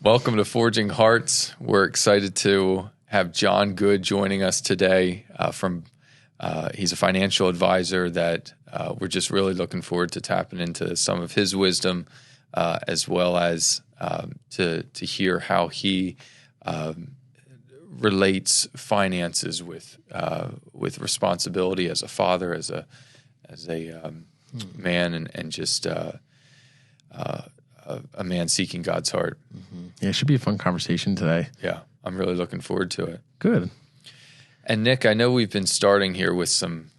Welcome to Forging Hearts. We're excited to have John Good joining us today. He's a financial advisor that we're just really looking forward to tapping into some of his wisdom, as well as to hear how he relates finances with responsibility as a father, as a man, and just a man seeking God's heart. Mm-hmm. Yeah, it should be a fun conversation today. Yeah, I'm really looking forward to it. Good. And Nick, I know we've been starting here with some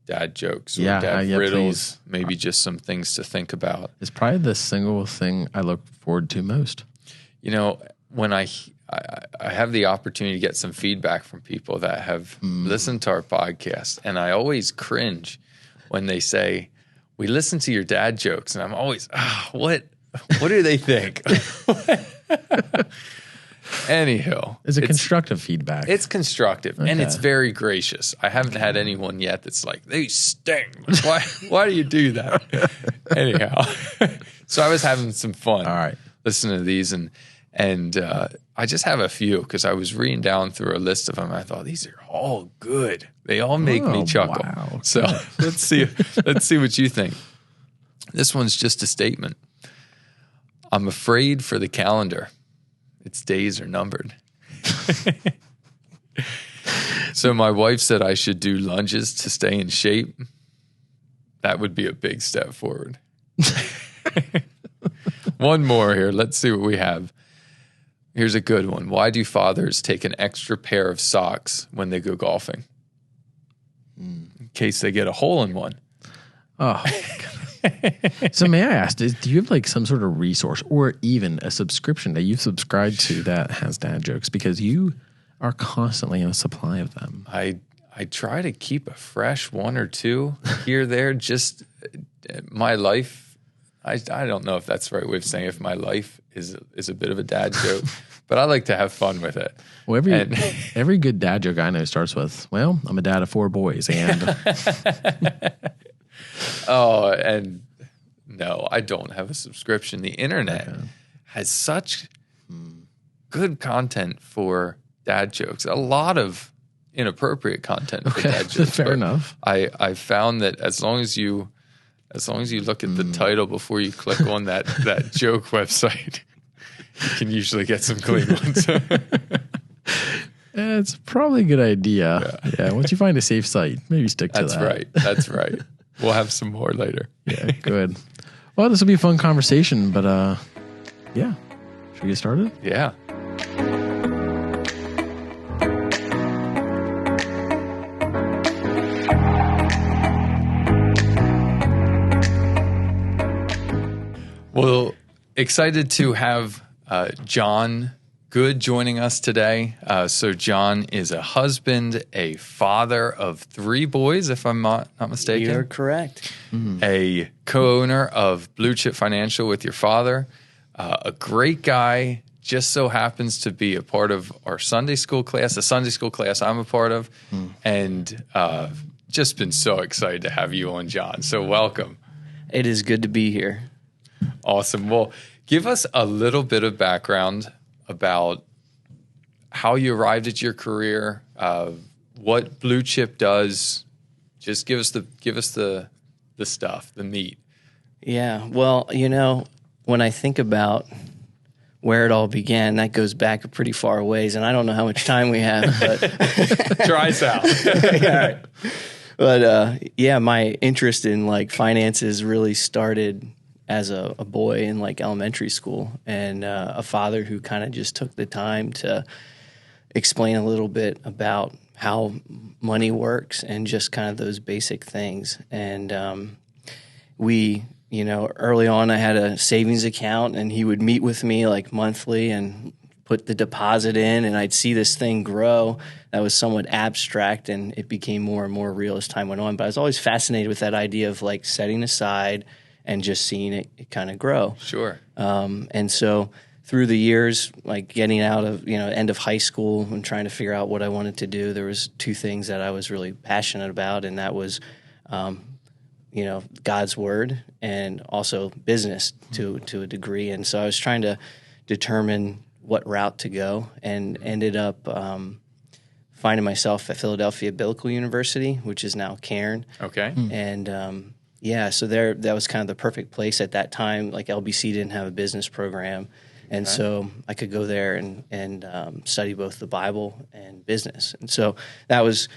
dad jokes or dad riddles, maybe just some things to think about. It's probably the single thing I look forward to most. You know, when I have the opportunity to get some feedback from people that have listened to our podcast, and I always cringe when they say, "We listen to your dad jokes," and I'm always, what do they think? Anyhow, it's constructive feedback. It's constructive, and it's very gracious. I haven't had anyone yet that's like, "They sting. Why do you do that?" Anyhow, so I was having some fun. All right, listening to these, and I just have a few because I was reading down through a list of them. And I thought these are all good. They all make me chuckle. Wow. So let's see what you think. This one's just a statement. I'm afraid for the calendar. Its days are numbered. So my wife said I should do lunges to stay in shape. That would be a big step forward. One more here. Let's see what we have. Here's a good one. Why do fathers take an extra pair of socks when they go golfing? In case they get a hole in one. Oh, so may I ask, do you have like some sort of resource or even a subscription that you've subscribed to that has dad jokes? Because you are constantly in a supply of them. I try to keep a fresh one or two here or there. Just my life, I don't know if that's the right way of saying if my life is a bit of a dad joke, but I like to have fun with it. Well, every good dad joke I know starts with, well, I'm a dad of 4 boys and... Oh, and no, I don't have a subscription. The internet has such good content for dad jokes. A lot of inappropriate content for dad jokes. Fair enough. I found that as long as you look at the title before you click on that joke website, you can usually get some clean ones. It's probably a good idea. Yeah. Once you find a safe site, maybe stick to that. That's right. We'll have some more later. Yeah, good. Well, this will be a fun conversation, but yeah. Should we get started? Yeah. Well, excited to have John Good joining us today. So John is a husband, a father of 3 boys, if I'm not mistaken. You're correct. A co-owner of Blue Chip Financial with your father. A great guy, just so happens to be a part of our Sunday school class, a Sunday school class I'm a part of. And just been so excited to have you on, John. So welcome. It is good to be here. Awesome. Well, give us a little bit of background about how you arrived at your career, what Blue Chip does. Just give us the stuff, the meat. Yeah. Well, when I think about where it all began, that goes back a pretty far ways, and I don't know how much time we have, but try us out. Yeah, right. But my interest in finances really started as a boy in elementary school, and a father who kind of just took the time to explain a little bit about how money works and just kind of those basic things. And early on I had a savings account, and he would meet with me monthly and put the deposit in, and I'd see this thing grow. That was somewhat abstract, and it became more and more real as time went on. But I was always fascinated with that idea of setting aside and just seeing it kind of grow. Sure. And so through the years, getting out of, end of high school and trying to figure out what I wanted to do, there was 2 things that I was really passionate about, and that was, God's word and also business to a degree. And so I was trying to determine what route to go, and ended up finding myself at Philadelphia Biblical University, which is now Cairn. Okay. And so that was kind of the perfect place at that time. Like LBC didn't have a business program, and so I could go there and study both the Bible and business. And so that was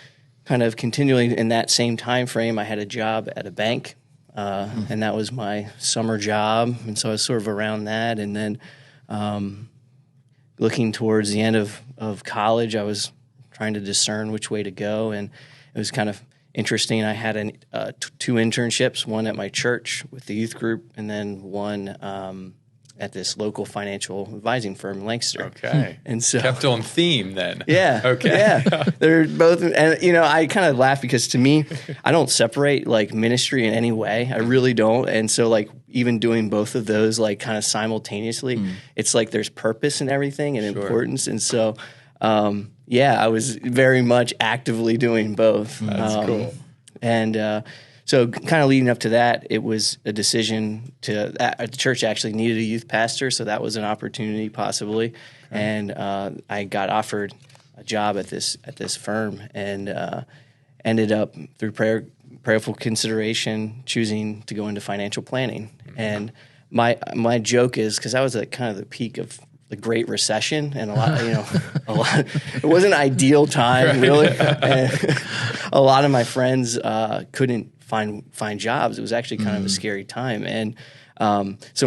kind of continually in that same time frame. I had a job at a bank, and that was my summer job, and so I was sort of around that. And then looking towards the end of college, I was trying to discern which way to go, and it was kind of interesting. I had two internships, one at my church with the youth group, and then one at this local financial advising firm in Lancaster. Okay. And so kept on theme then. Yeah. Okay. Yeah. They're both, and I kind of laugh because to me, I don't separate like ministry in any way. I really don't. And so like even doing both of those like kind of simultaneously, it's like there's purpose in everything and importance. And so, I was very much actively doing both. That's cool. And so kind of leading up to that, it was a decision the church actually needed a youth pastor, so that was an opportunity possibly. Okay. And I got offered a job at this firm, and ended up through prayerful consideration choosing to go into financial planning. Mm-hmm. And my joke is, because I was at kind of the peak of the Great Recession, and a lot. It wasn't an ideal time, really. And a lot of my friends couldn't find jobs. It was actually kind of a scary time, and so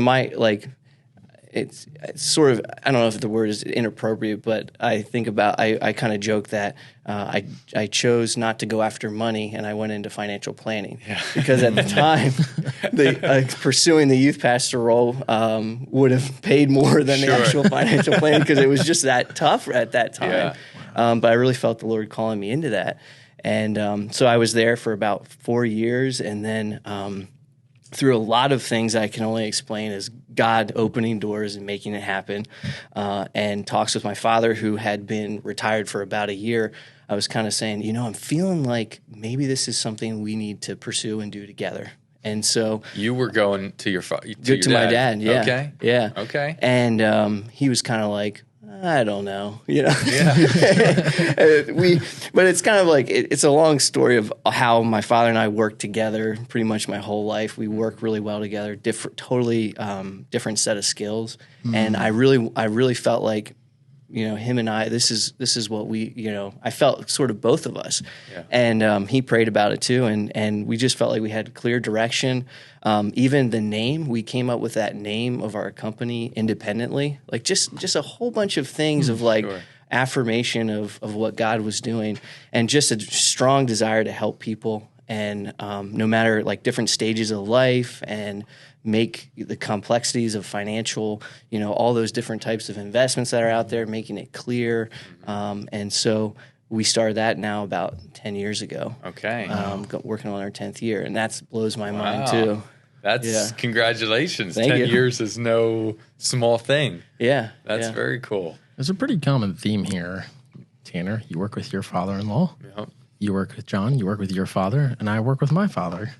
it's sort of, I don't know if the word is inappropriate, but I think about, I kind of joke that I chose not to go after money, and I went into financial planning. Yeah. Because at the time, pursuing the youth pastor role would have paid more than the actual financial planning, because it was just that tough at that time. Yeah. But I really felt the Lord calling me into that. And so I was there for about 4 years, and then through a lot of things I can only explain as God opening doors and making it happen, and talks with my father, who had been retired for about a year, I was kind of saying, I'm feeling like maybe this is something we need to pursue and do together. And so you were going to your my dad, yeah. Okay. Yeah. Okay. And he was kind of like, I don't know, Yeah. But it's kind of like, it's a long story of how my father and I worked together pretty much my whole life. We work really well together, totally different set of skills. Mm. And I really felt like, him and I, this is what we, I felt sort of both of us. Yeah. And he prayed about it too. And we just felt like we had clear direction. Even the name, we came up with that name of our company independently, like just a whole bunch of things of like affirmation of what God was doing, and just a strong desire to help people. And no matter like different stages of life, and make the complexities of financial, all those different types of investments that are out there, making it clear. And so we started that now about 10 years ago. Okay. Working on our 10th year, and that blows my mind too. That's congratulations. Thank 10 you. years is no small thing. Yeah. That's very cool. There's a pretty common theme here. Tanner, you work with your father-in-law. Yep. You work with John, you work with your father, and I work with my father.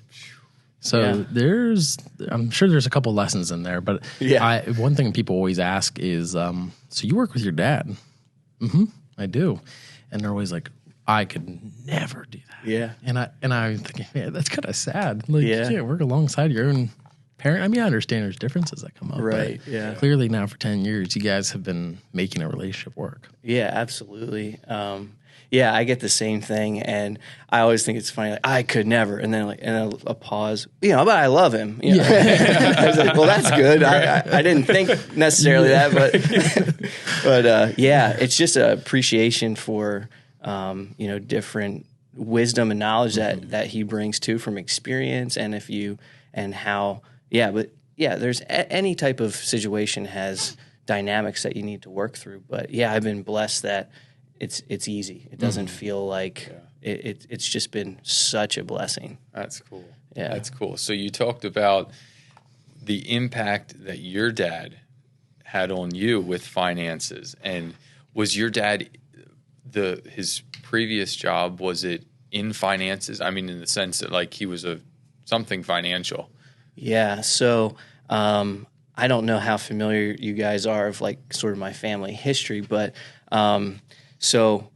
So I'm sure there's a couple lessons in there, but one thing people always ask is, so you work with your dad? Mm-hmm, I do. And they're always like, I could never do that. Yeah. And I'm thinking, man, that's kind of sad. Like, you can't work alongside your own parent. I mean, I understand there's differences that come up. Right, but clearly now for 10 years, you guys have been making a relationship work. Yeah, absolutely. I get the same thing, and I always think it's funny. Like, I could never, and then a pause. But I love him. I was like, well, that's good. I didn't think necessarily that, but it's just an appreciation for different wisdom and knowledge that he brings too from experience, and there's any type of situation has dynamics that you need to work through. But I've been blessed that it's easy. It doesn't feel like it's just been such a blessing. That's cool. Yeah. That's cool. So you talked about the impact that your dad had on you with finances. And was your dad, his previous job, was it in finances? I mean, in the sense that like he was something financial. Yeah. So I don't know how familiar you guys are of like sort of my family history, but so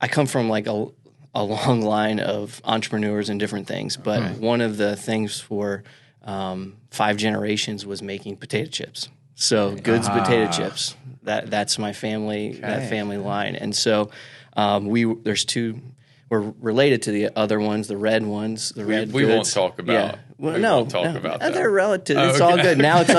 I come from like a long line of entrepreneurs and different things. But one of the things for 5 generations was making potato chips. So Goods potato chips. That's my family, that family line. And so there's 2. We're related to the other ones, the red ones, the red we Goods. won't talk about. Yeah. Well, won't talk about that. They're relative. It's all good. Now it's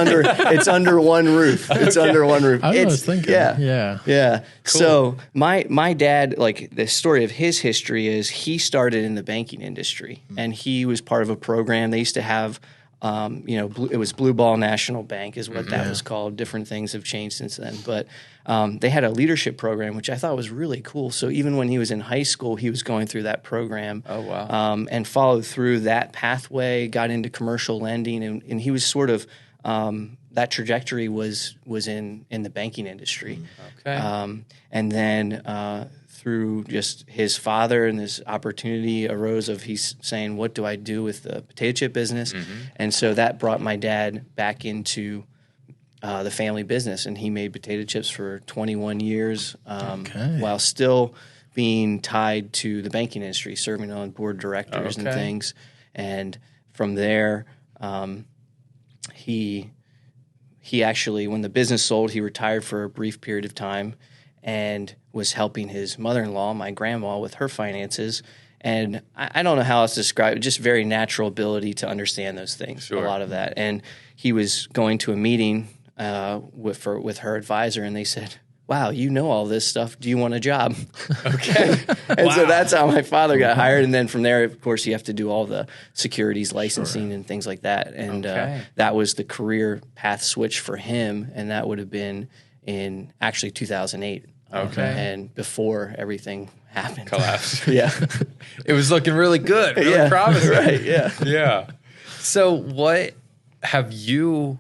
under one roof. It's under one roof. I was thinking. Yeah. Cool. So my dad, like the story of his history is he started in the banking industry, and he was part of a program. They used to have, it was Blue Ball National Bank is what that was called. Different things have changed since then, but they had a leadership program, which I thought was really cool. So even when he was in high school, he was going through that program. Oh, wow. And followed through that pathway, got into commercial lending, and he was sort of that trajectory was in the banking industry. Okay. And then through just his father and this opportunity arose of he's saying, what do I do with the potato chip business? And so that brought my dad back into the family business, and he made potato chips for 21 years while still being tied to the banking industry, serving on board directors and things. And from there, he actually, when the business sold, he retired for a brief period of time and was helping his mother-in-law, my grandma, with her finances. And I don't know how else to describe it, just very natural ability to understand those things, a lot of that. And he was going to a meeting with her advisor, and they said, wow, you know all this stuff. Do you want a job? And so that's how my father got hired. And then from there, of course, you have to do all the securities licensing and things like that. And that was the career path switch for him. And that would have been in actually 2008. And before everything happened. Collapsed. It was looking really good, really promising. Right, yeah. So what have you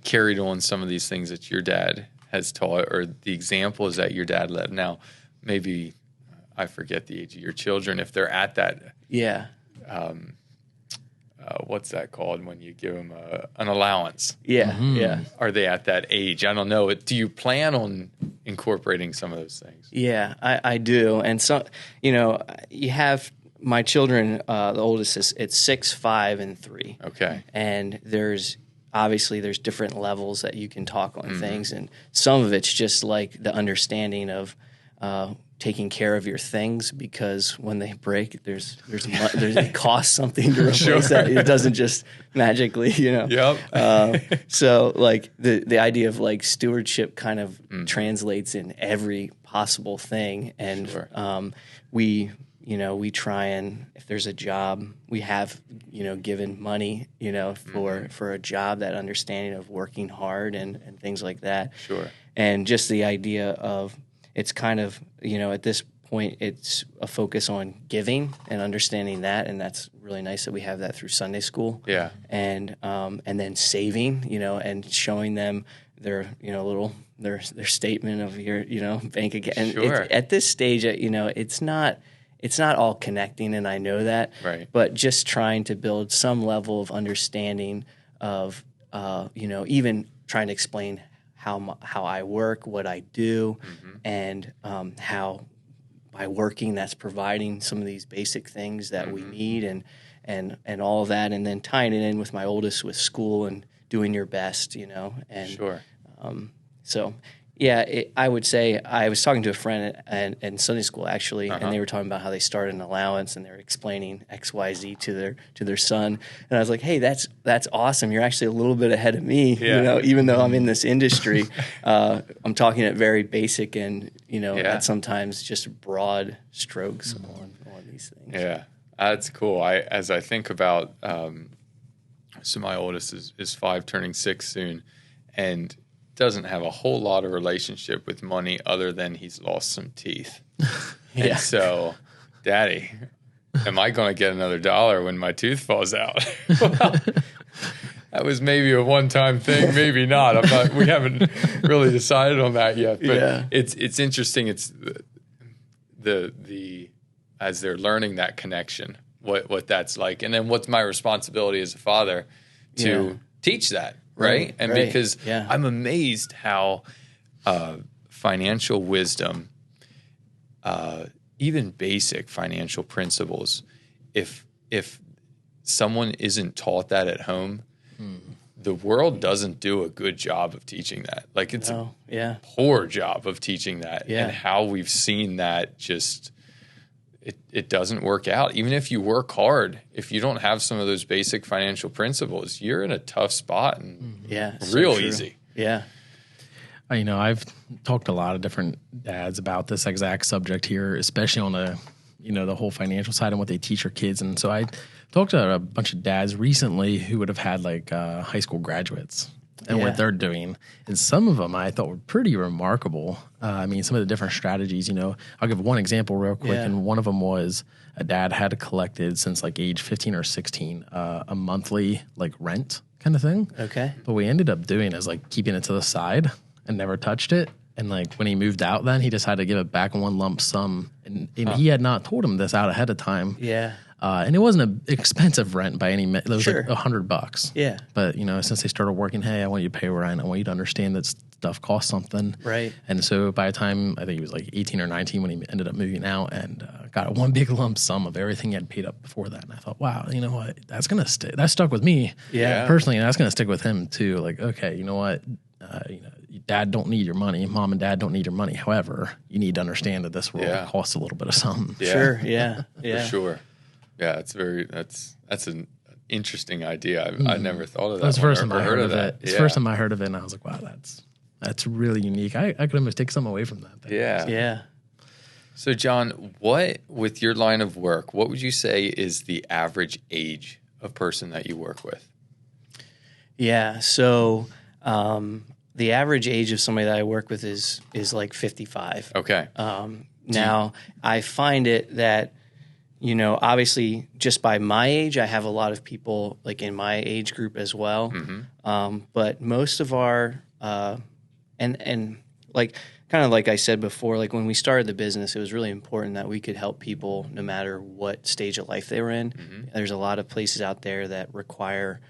carried on some of these things that your dad has taught, or the examples that your dad led? Now, maybe I forget the age of your children, if they're at that. What's that called when you give them an allowance? Are they at that age? I don't know. Do you plan on incorporating some of those things? Yeah, I do. And so, you have my children, the oldest it's 6, 5, and 3. Okay. And there's different levels that you can talk on things. And some of it's just like the understanding of taking care of your things, because when they break, it costs something to replace that. It doesn't just magically, So like the idea of like stewardship kind of translates in every possible thing. And we try, and if there's a job, we have, given money, for a job, that understanding of working hard and things like that. Sure. And just the idea of, it's kind of, at this point, it's a focus on giving and understanding that. And that's really nice that we have that through Sunday school. Yeah. And then saving, and showing them their, their statement of your, bank account. And at this stage, it's not all connecting, and I know that. Right. But just trying to build some level of understanding of, even trying to explain how I work, what I do, and how by working, that's providing some of these basic things that we need, and all of that, and then tying it in with my oldest with school and doing your best, and so. Yeah, I would say I was talking to a friend in Sunday school, actually, and they were talking about how they started an allowance, and they were explaining XYZ to their son. And I was like, hey, that's awesome. You're actually a little bit ahead of me, even though I'm in this industry. I'm talking at very basic and, at sometimes just broad strokes on these things. Yeah, that's cool. As I think about, so my oldest is 5, turning 6 soon, and doesn't have a whole lot of relationship with money other than he's lost some teeth. And so, Daddy, am I going to get another $1 when my tooth falls out? Well, that was maybe a one-time thing, maybe not. We haven't really decided on that yet. But it's interesting. It's the as they're learning that connection, what that's like, and then what's my responsibility as a father to teach that. right? And right. because Yeah. I'm amazed how financial wisdom, even basic financial principles, if someone isn't taught that at home, the world doesn't do a good job of teaching that. Like it's a poor job of teaching that. Yeah. And how we've seen that just it doesn't work out. Even if you work hard, if you don't have some of those basic financial principles, you're in a tough spot and real easy. Yeah. I've talked to a lot of different dads about this exact subject here, especially on the whole financial side and what they teach their kids. And so I talked to a bunch of dads recently who would have had like high school graduates and what they're doing. And some of them I thought were pretty remarkable. Some of the different strategies, I'll give one example real quick. And one of them was a dad had collected since like age 15 or 16, a monthly like rent kind of thing. Okay. But what we ended up doing is like keeping it to the side and never touched it. And like when he moved out, then he decided to give it back in one lump sum. And he had not told him this out ahead of time. Yeah. And it wasn't an expensive rent by any means. It was like $100. Yeah. But, since they started working, hey, I want you to pay rent. I want you to understand that stuff costs something. Right. And so by the time, I think he was like 18 or 19 when he ended up moving out and got one big lump sum of everything he had paid up before that. And I thought, wow, you know what? That's going to stay. That stuck with me personally. And that's going to stick with him too. Like, okay, you know what? Dad don't need your money. Mom and dad don't need your money. However, you need to understand that this will cost a little bit of something. Yeah. Sure. Yeah. Yeah. For sure. Yeah, that's an interesting idea. I never thought of that. That's the first time I heard of that. It's the first time I heard of it, and I was like, wow, that's really unique. I could almost take something away from that. Yeah. Yeah. So, John, with your line of work, what would you say is the average age of person that you work with? Yeah. So, the average age of somebody that I work with is like 55. Okay. Now, I find it that, obviously just by my age, I have a lot of people like in my age group as well. Mm-hmm. But most of our, and like, kind of like I said before, like when we started the business, it was really important that we could help people no matter what stage of life they were in. Mm-hmm. There's a lot of places out there that require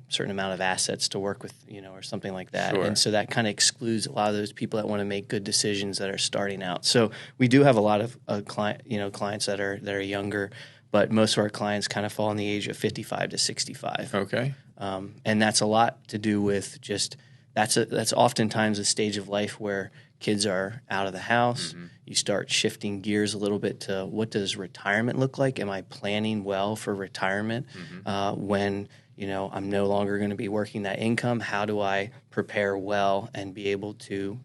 certain amount of assets to work with, or something like that. Sure. And so that kind of excludes a lot of those people that want to make good decisions that are starting out. So we do have a lot of clients that are younger, but most of our clients kind of fall in the age of 55 to 65. Okay. And that's a lot to do with just that's oftentimes a stage of life where kids are out of the house. Mm-hmm. You start shifting gears a little bit to what does retirement look like? Am I planning well for retirement when I'm no longer going to be working that income? How do I prepare well and be able to,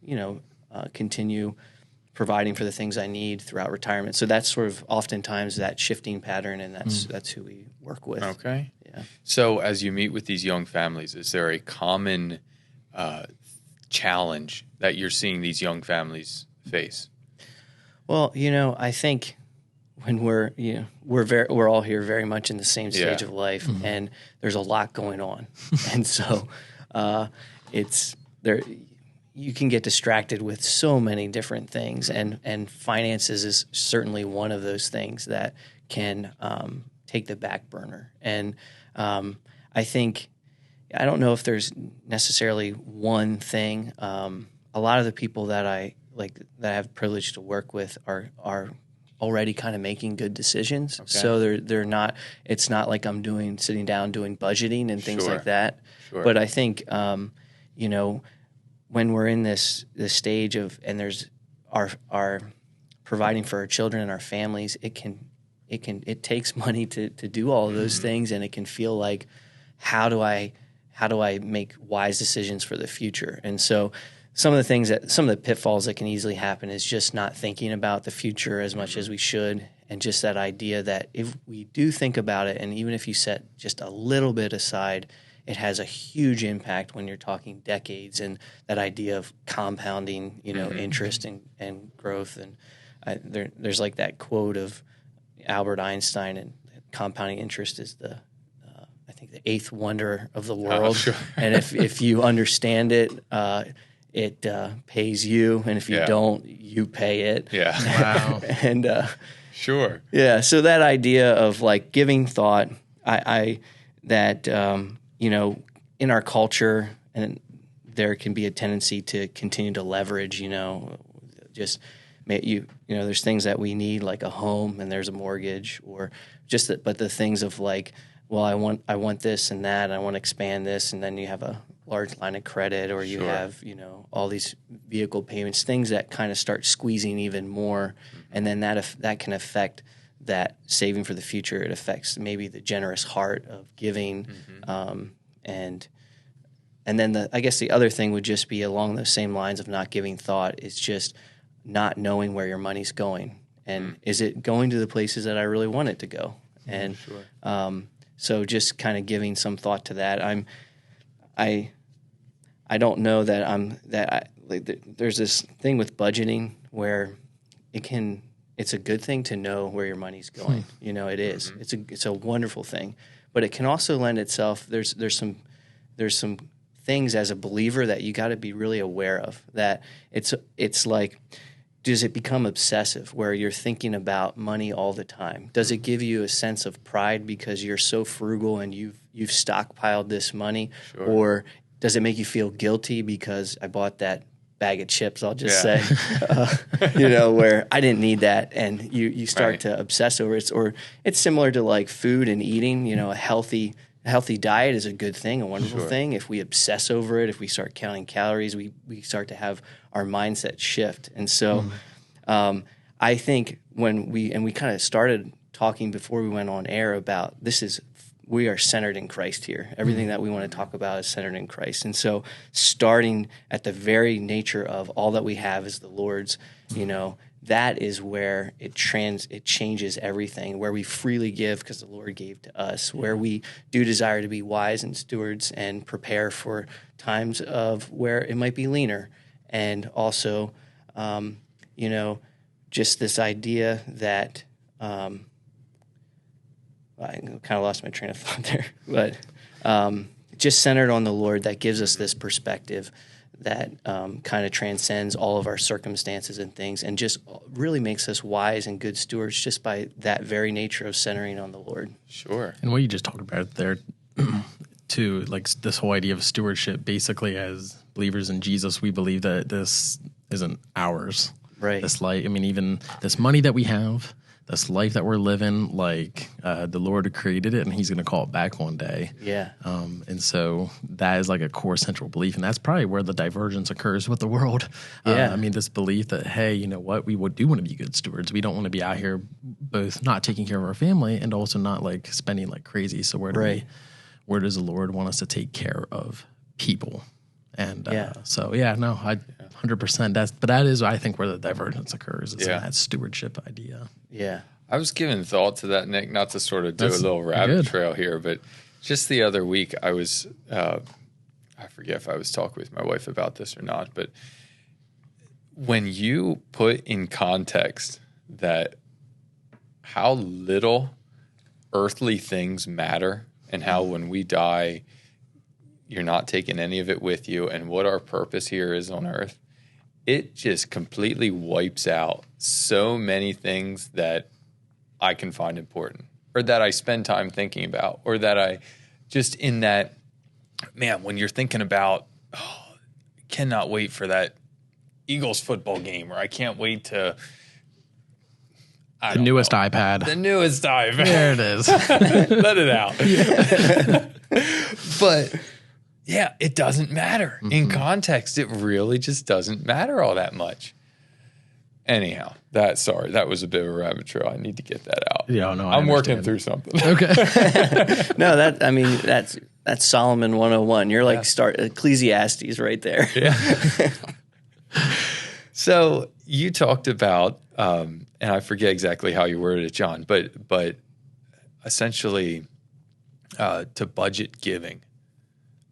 continue providing for the things I need throughout retirement? So that's sort of oftentimes that shifting pattern, and that's who we work with. Okay. Yeah. So as you meet with these young families, is there a common challenge that you're seeing these young families face? Well, I think when we're all here very much in the same stage of life, and there's a lot going on, and so it's there. You can get distracted with so many different things, and finances is certainly one of those things that can take the back burner. And I think I don't know if there's necessarily one thing. A lot of the people that I have the privilege to work with are already kind of making good decisions. Okay. So they're not. It's not like I'm sitting down doing budgeting and things like that. Sure. But I think when we're in this stage of, and there's our providing for our children and our families, it takes money to do all of those things, and it can feel like how do I make wise decisions for the future? And so some of the pitfalls that can easily happen is just not thinking about the future as much as we should, and just that idea that if we do think about it, and even if you set just a little bit aside, it has a huge impact when you're talking decades, and that idea of compounding, interest and growth. And there's like that quote of Albert Einstein, and compounding interest is I think the eighth wonder of the world. Oh, sure. And if you understand it, it pays you, and if you don't, you pay it. Yeah. Wow. And sure. Yeah. So that idea of like giving thought, in our culture, and there can be a tendency to continue to leverage, just there's things that we need like a home and there's a mortgage or just that, but the things of like, well, I want this and that, and I want to expand this, and then you have a large line of credit, or you have, all these vehicle payments, things that kind of start squeezing even more, and then that can affect that saving for the future. It affects maybe the generous heart of giving, and then I guess the other thing would just be along those same lines of not giving thought is just not knowing where your money's going, and is it going to the places that I really want it to go, and so just kind of giving some thought to that. I don't know that there's this thing with budgeting where it's a good thing to know where your money's going. It is. It's a wonderful thing, but it can also lend itself. There's some things as a believer that you got to be really aware of. That it's like, does it become obsessive where you're thinking about money all the time? Does it give you a sense of pride because you're so frugal and you've stockpiled this money? Sure. Or does it make you feel guilty because I bought that bag of chips, I'll just say, where I didn't need that, and you start to obsess over it. Or it's similar to like food and eating. A healthy diet is a good thing, a wonderful thing. If we obsess over it, if we start counting calories, we start to have our mindset shift. And so I think when we kind of started talking before we went on air about we are centered in Christ here. Everything that we want to talk about is centered in Christ. And so starting at the very nature of all that we have is the Lord's, that is where it changes everything, where we freely give because the Lord gave to us, where we do desire to be wise and stewards and prepare for times of where it might be leaner. And also, just this idea that I kind of lost my train of thought there, but just centered on the Lord that gives us this perspective that kind of transcends all of our circumstances and things, and just really makes us wise and good stewards just by that very nature of centering on the Lord. Sure. And what you just talked about there, too, like this whole idea of stewardship, basically as believers in Jesus, we believe that this isn't ours. Right. This life, even this money that we have, this life that we're living, the Lord created it, and He's going to call it back one day. Yeah. And so that is like a core central belief, and that's probably where the divergence occurs with the world. Yeah. This belief that, hey, you know what, we do want to be good stewards. We don't want to be out here both not taking care of our family and also not like spending like crazy. So where does the Lord want us to take care of people? And I 100%. That is, I think, where the divergence occurs. Is in that stewardship idea. Yeah. I was giving thought to that, Nick, not to sort of do a little rabbit trail here, but just the other week I was, I forget if I was talking with my wife about this or not, but when you put in context that how little earthly things matter and how when we die, you're not taking any of it with you, and what our purpose here is on earth, it just completely wipes out so many things that I can find important, or that I spend time thinking about, or that I just in that, man, when you're thinking about, I cannot wait for that Eagles football game, or I can't wait to the newest iPad. The newest iPad. There it is. Let it out. Yeah. But yeah, it doesn't matter. Mm-hmm. In context, it really just doesn't matter all that much. Anyhow, that was a bit of a rabbit trail. I need to get that out. Yeah, no, I'm working through something. Okay. No, that's Solomon 101. You're like start Ecclesiastes right there. Yeah. So you talked about, and I forget exactly how you worded it, John, but essentially to budget giving.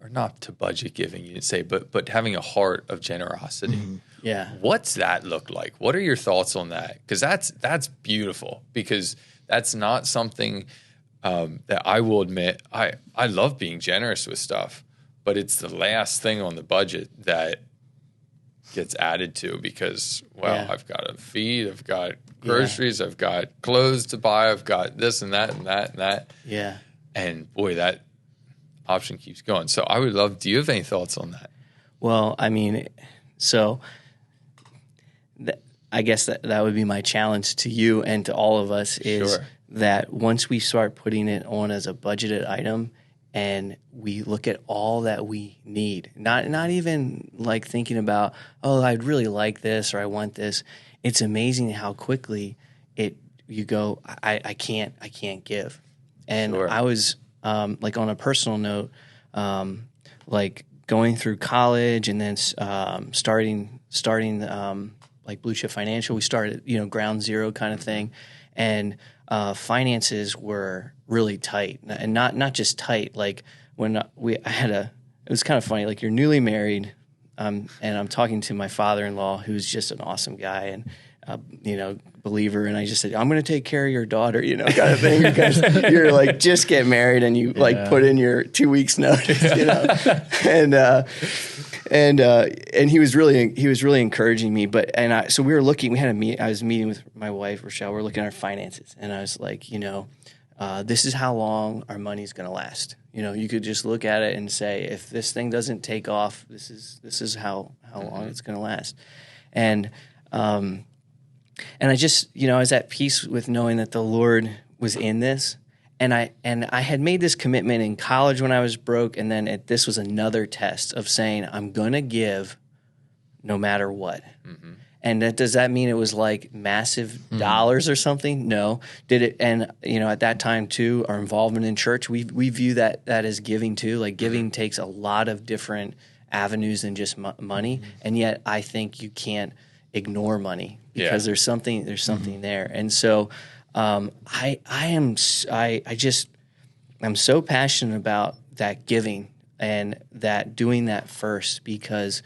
Or not to budget giving, you'd say, but having a heart of generosity. Mm-hmm. Yeah. What's that look like? What are your thoughts on that? Because that's beautiful, because that's not something that I will admit. I love being generous with stuff, but it's the last thing on the budget that gets added to because, I've got to feed, I've got groceries, I've got clothes to buy, I've got this and that and that and that. Yeah. And boy, that option keeps going. So I would love, do you have any thoughts on that? Well, I mean, so I guess that would be my challenge to you and to all of us is Sure. that once we start putting it on as a budgeted item and we look at all that we need, not even like thinking about, oh, I'd really like this or I want this. It's amazing how quickly you go, I can't give. And Sure. I was like on a personal note, like going through college and then starting like Blue Chip Financial. We started, ground zero kind of thing, and finances were really tight, and not just tight. Like when it was kind of funny. Like you're newly married, and I'm talking to my father-in-law, who's just an awesome guy, and believer, and I just said, I'm going to take care of your daughter, kind of thing, because you're like just get married and you like put in your 2 weeks notice, and he was really encouraging me. So we were looking, I was meeting with my wife, Rochelle, we're looking at our finances, and I was like, this is how long our money's going to last. You could just look at it and say, if this thing doesn't take off, this is how long it's going to last. And I just, I was at peace with knowing that the Lord was in this. And I had made this commitment in college when I was broke. And then this was another test of saying, I'm going to give no matter what. Mm-hmm. And does that mean it was like massive dollars or something? No. Did it? And, at that time too, our involvement in church, we view that as giving too. Like giving takes a lot of different avenues than just money. And yet I think you can't ignore money because there's something there. And so I'm so passionate about that giving and that doing that first, because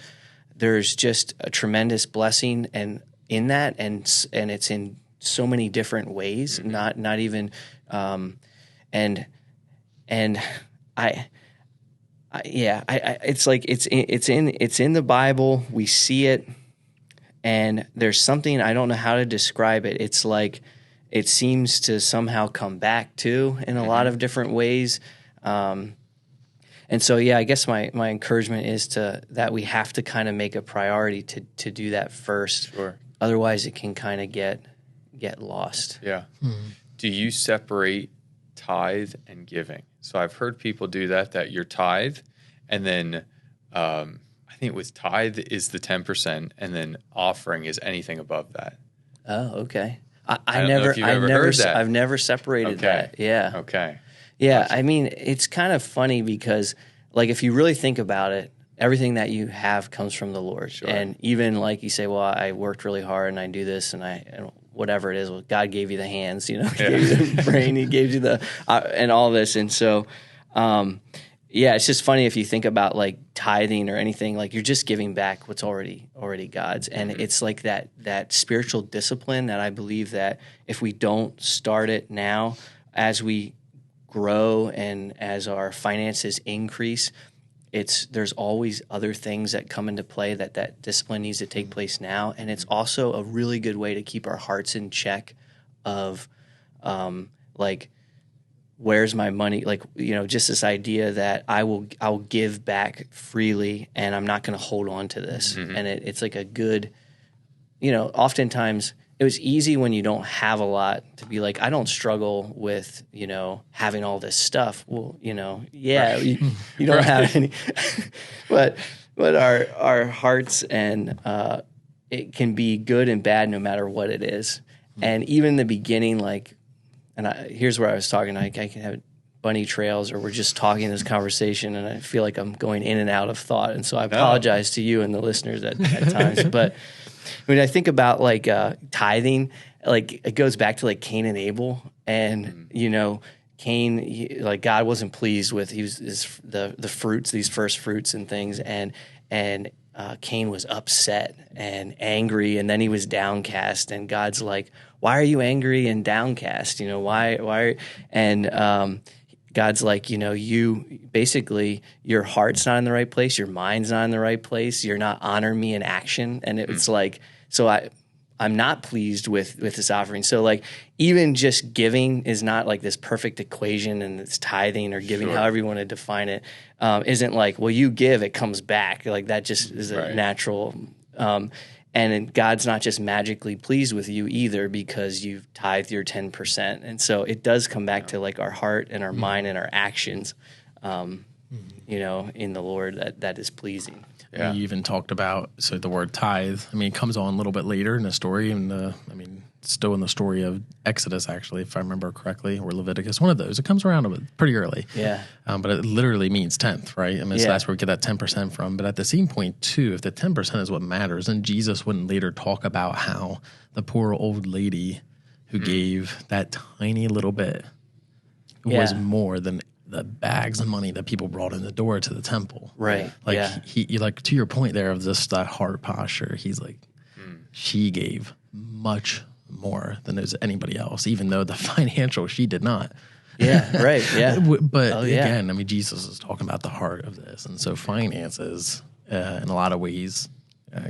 there's just a tremendous blessing and in that, and it's in so many different ways, not even it's like it's in the Bible. We see it. And there's something, I don't know how to describe it. It's like it seems to somehow come back too in a lot of different ways. And so, I guess my encouragement is that we have to kind of make a priority to do that first. Sure. Otherwise, it can kind of get lost. Yeah. Mm-hmm. Do you separate tithe and giving? So I've heard people do that your tithe, and then I think with tithe is the 10%, and then offering is anything above that. Oh, okay. I've never separated that. Yeah. Okay. Yeah. Gotcha. I mean, it's kind of funny because, like, if you really think about it, everything that you have comes from the Lord. Sure. And even like you say, well, I worked really hard and I do this and whatever it is. Well, God gave you the hands, He gave you the brain, He gave you the and all this. And so, it's just funny if you think about like tithing or anything, like you're just giving back what's already God's. And it's like that spiritual discipline that I believe that if we don't start it now, as we grow and as our finances increase, there's always other things that come into play that discipline needs to take place now. And it's also a really good way to keep our hearts in check of like, where's my money? Like, just this idea that I will give back freely and I'm not going to hold on to this. Mm-hmm. And it's like a good, oftentimes it was easy when you don't have a lot to be like, I don't struggle with, having all this stuff. Well, you don't have any, but our hearts and it can be good and bad no matter what it is. Mm-hmm. And even in the beginning, like, here's where I was talking. I can have bunny trails, or we're just talking this conversation, and I feel like I'm going in and out of thought. And so I apologize to you and the listeners at times. But when I think about like tithing, like it goes back to like Cain and Abel, and Cain, like God wasn't pleased with the fruits, these first fruits and things, and Cain was upset and angry, and then he was downcast, and God's like, why are you angry and downcast? Why? And God's like, you basically, your heart's not in the right place. Your mind's not in the right place. You're not honoring me in action. And it's like, so I'm not pleased with this offering. So like even just giving is not like this perfect equation, and it's tithing or giving, however you want to define it, isn't like, well, you give, it comes back. Like that just is a natural. And God's not just magically pleased with you either because you've tithed your 10%. And so it does come back to like our heart and our mind and our actions, you know, in the Lord that is pleasing. Yeah. You even talked about, so the word tithe, I mean, it comes on a little bit later in the story, and I mean, still in the story of Exodus, actually, if I remember correctly, or Leviticus, one of those. It comes around pretty early. Yeah. But it literally means 10th, right? I mean, so that's where we get that 10% from. But at the same point, too, if the 10% is what matters, then Jesus wouldn't later talk about how the poor old lady who gave that tiny little bit was more than the bags of money that people brought in the door to the temple. Right. Like he like to your point there of just that heart posture, he's like, she gave much more than there's anybody else, even though the financial she did not. Yeah, right. Yeah. But again, I mean, Jesus is talking about the heart of this. And so finances, in a lot of ways,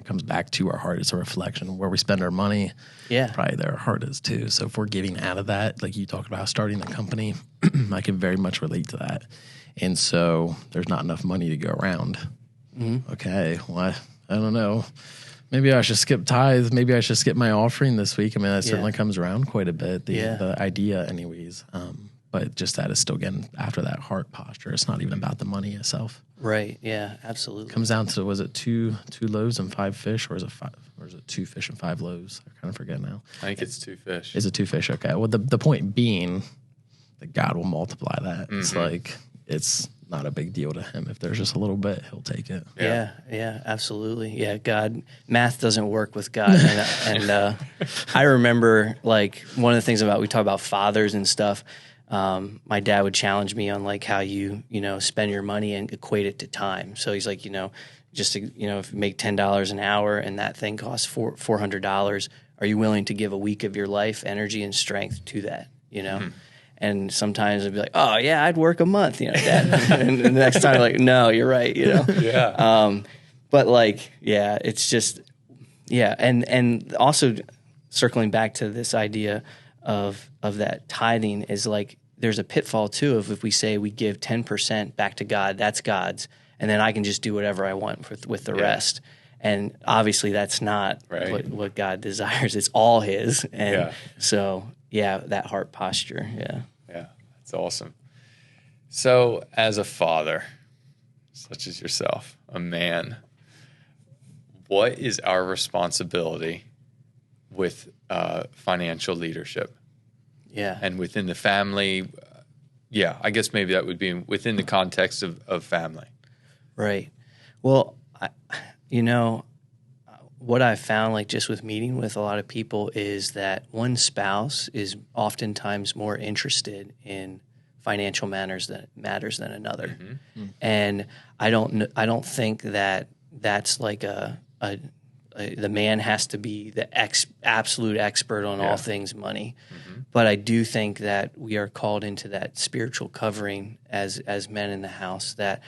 comes back to our heart. It's a reflection of where we spend our money. Yeah. Probably there our heart is too. So if we're giving out of that, like you talked about starting the company, I can very much relate to that. And so there's not enough money to go around. Okay, well, I don't know. Maybe I should skip tithes. Maybe I should skip my offering this week. I mean, that certainly comes around quite a bit, the idea anyways. But just that is still getting after that heart posture. It's not even about the money itself. Right. Yeah, absolutely. Comes down to, was it two loaves and 5 fish, or is it 2 fish and 5 loaves? I kind of forget now. I think it's 2 fish. Is it 2 fish? Okay. Well, the point being that God will multiply that. It's like, it's not a big deal to him. If there's just a little bit, he'll take it. Yeah, absolutely. Yeah, God, math doesn't work with God. And I remember like one of the things we talk about fathers and stuff. My dad would challenge me on like how you spend your money and equate it to time. So he's like, just to, if you make $10 an hour and that thing costs $400, are you willing to give a week of your life, energy, and strength to that? And sometimes I'd be like, oh yeah, I'd work a month, Dad. And the next time, like, no, you're right, Yeah. But like, yeah, it's just, and also circling back to this idea of that tithing is like, there's a pitfall too of if we say we give 10% back to God, that's God's, and then I can just do whatever I want with the rest. And obviously that's not what God desires. It's all his. And so, that heart posture. Yeah. Yeah. That's awesome. So as a father, such as yourself, a man, what is our responsibility with financial leadership? Yeah. And within the family, I guess maybe that would be within the context of family. Right. Well, what I've found, like just with meeting with a lot of people, is that one spouse is oftentimes more interested in financial matters than another. Mm-hmm. And I don't think that that's like the man has to be the absolute expert on all things money. Mm-hmm. But I do think that we are called into that spiritual covering as men in the house, that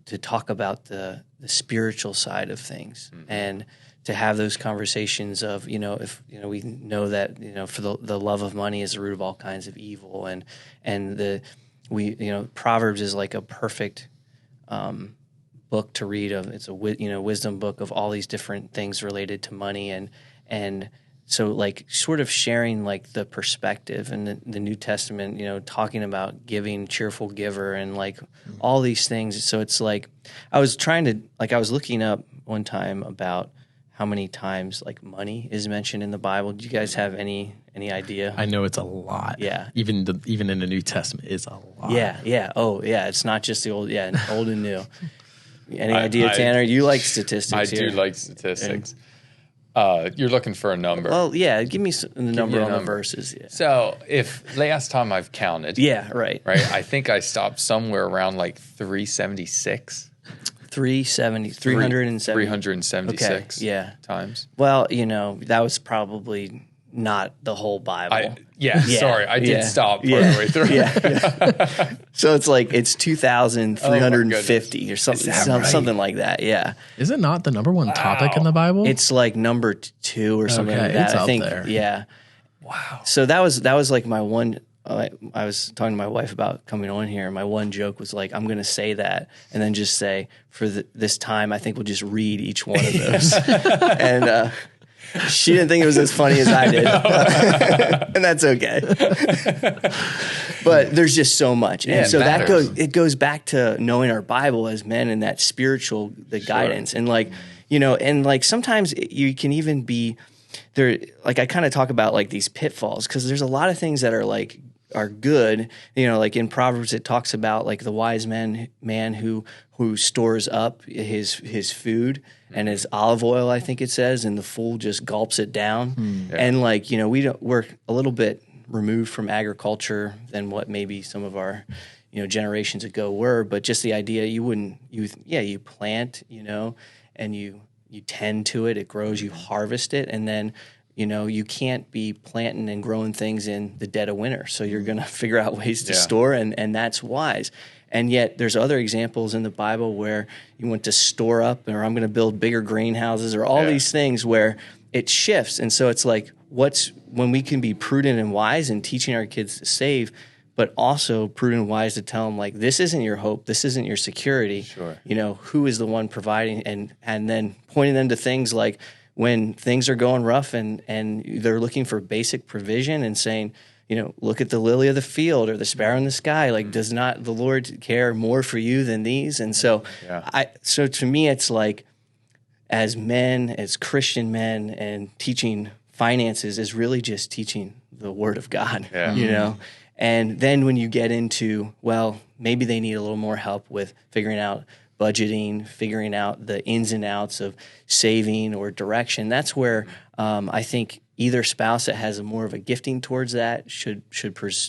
to talk about the spiritual side of things, and to have those conversations of, if we know that, for the love of money is the root of all kinds of evil, and Proverbs is like a perfect book to read. It's a wisdom book of all these different things related to money, and so like sort of sharing like the perspective and the New Testament, talking about giving, cheerful giver, and like all these things. So it's like I was looking up one time about how many times like money is mentioned in the Bible. Do you guys have any idea? I know it's a lot. Yeah. Even in the New Testament, it's a lot. Yeah. Oh, yeah. It's not just the old and new. Any idea, Tanner? You like statistics. I do like statistics. You're looking for a number. Well, yeah. Give me the number on the verses. Yeah. So if last time I've counted. Yeah, right. I think I stopped somewhere around like 376. 376 okay, yeah. times. Well, that was probably not the whole Bible. Sorry, I did stop part of the way through. So it's like it's 2,350 or something, something like that. Yeah. Is it not the number one topic in the Bible? It's like number 2 or something like that. It's I think. there. Yeah. Wow. So that was like my one. I was talking to my wife about coming on here, and my one joke was like, I'm going to say that, and then just say for this time, I think we'll just read each one of those. And she didn't think it was as funny as I did, and that's okay. But there's just so much, and so that goes back to knowing our Bible as men and that spiritual guidance, and like and like sometimes you can even be there. Like I kind of talk about like these pitfalls because there's a lot of things that are good. Like in Proverbs, it talks about like the wise man who stores up his food and his olive oil, I think it says, and the fool just gulps it down. And like, we're a little bit removed from agriculture than what maybe some of our, generations ago were, but just the idea you plant, and you tend to it, it grows, you harvest it, and then you can't be planting and growing things in the dead of winter. So you're going to figure out ways to store, and that's wise. And yet there's other examples in the Bible where you want to store up, or I'm going to build bigger greenhouses, or all these things where it shifts. And so it's like, when we can be prudent and wise in teaching our kids to save, but also prudent and wise to tell them, like, this isn't your hope, this isn't your security. Sure. Who is the one providing, and then pointing them to things like, when things are going rough and they're looking for basic provision and saying, look at the lily of the field or the sparrow in the sky. Like, does not the Lord care more for you than these? And so, so to me, it's like, as men, as Christian men, and teaching finances is really just teaching the Word of God. And then when you get into, well, maybe they need a little more help with figuring out budgeting, figuring out the ins and outs of saving or direction. That's where I think either spouse that has more of a gifting towards that should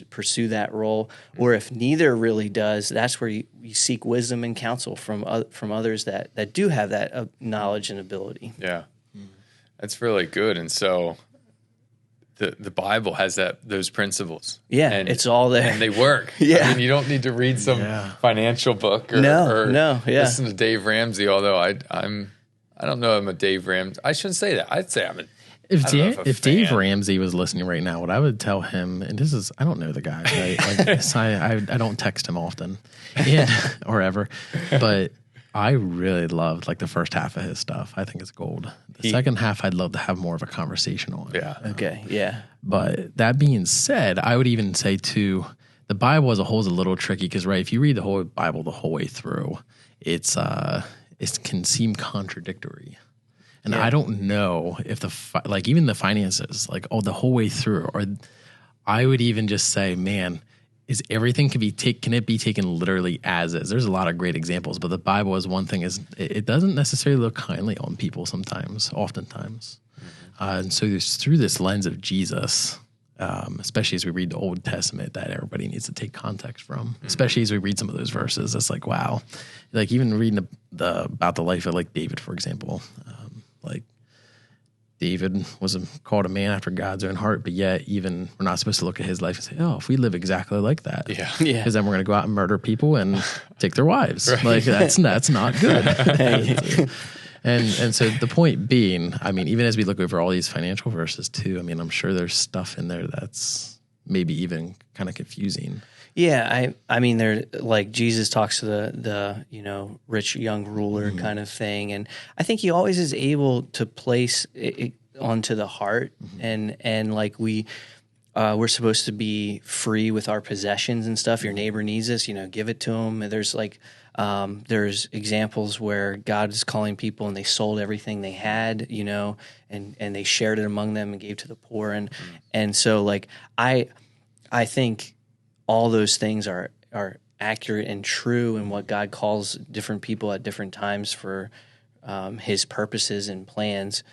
pursue that role, or if neither really does, that's where you seek wisdom and counsel from others that do have that knowledge and ability. Yeah, that's really good. And so the Bible has those principles. Yeah, and it's all there. And they work. Yeah. I mean, you don't need to read some financial book or listen to Dave Ramsey, although I don't know I'm a Dave Ramsey. I shouldn't say that. I'd say I'm a If Dave Ramsey was listening right now, what I would tell him, and this is, I don't know the guy, right? I don't text him often or ever, but I really loved like the first half of his stuff. I think it's gold. The second half, I'd love to have more of a conversation on. Yeah. Okay. Yeah. But that being said, I would even say too, the Bible as a whole is a little tricky because, right, if you read the whole Bible the whole way through, it can seem contradictory. And I don't know if even the finances, like the whole way through, or I would even just say, man, is everything can it be taken literally as is? There's a lot of great examples, but the Bible is one thing. It doesn't necessarily look kindly on people oftentimes. And so it's through this lens of Jesus, especially as we read the Old Testament, that everybody needs to take context from, especially as we read some of those verses. It's like, wow, like even reading about the life of like David, for example, like David was called a man after God's own heart, but yet even we're not supposed to look at his life and say, oh, if we live exactly like that, because then we're going to go out and murder people and take their wives. Right. Like that's not good. And so the point being, I mean, even as we look over all these financial verses too, I mean, I'm sure there's stuff in there that's maybe even kind of confusing. Yeah, I mean, there, like Jesus talks to the rich young ruler kind of thing, and I think he always is able to place it onto the heart, and like we're supposed to be free with our possessions and stuff. Your neighbor needs us, give it to him. And there's there's examples where God is calling people and they sold everything they had, and they shared it among them and gave to the poor, and so like I think all those things are accurate and true in what God calls different people at different times for his purposes and plans.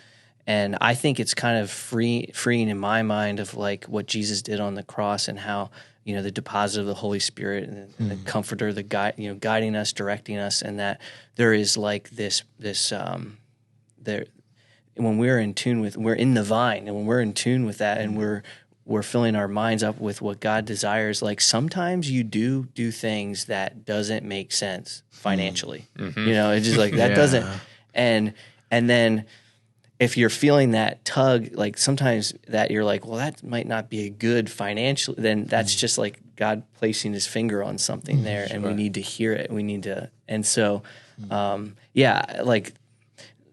And I think it's kind of freeing in my mind of like what Jesus did on the cross and how, the deposit of the Holy Spirit and the Comforter, the guide, guiding us, directing us, and that there is like this when we're in tune with, we're in the vine, and when we're in tune with that, and we're filling our minds up with what God desires, like sometimes you do things that doesn't make sense financially. You know, it's just like that doesn't, and then if you're feeling that tug, like sometimes that you're like, well, that might not be a good financial, then that's just like God placing his finger on something there, and we need to hear it. We need to, and so, like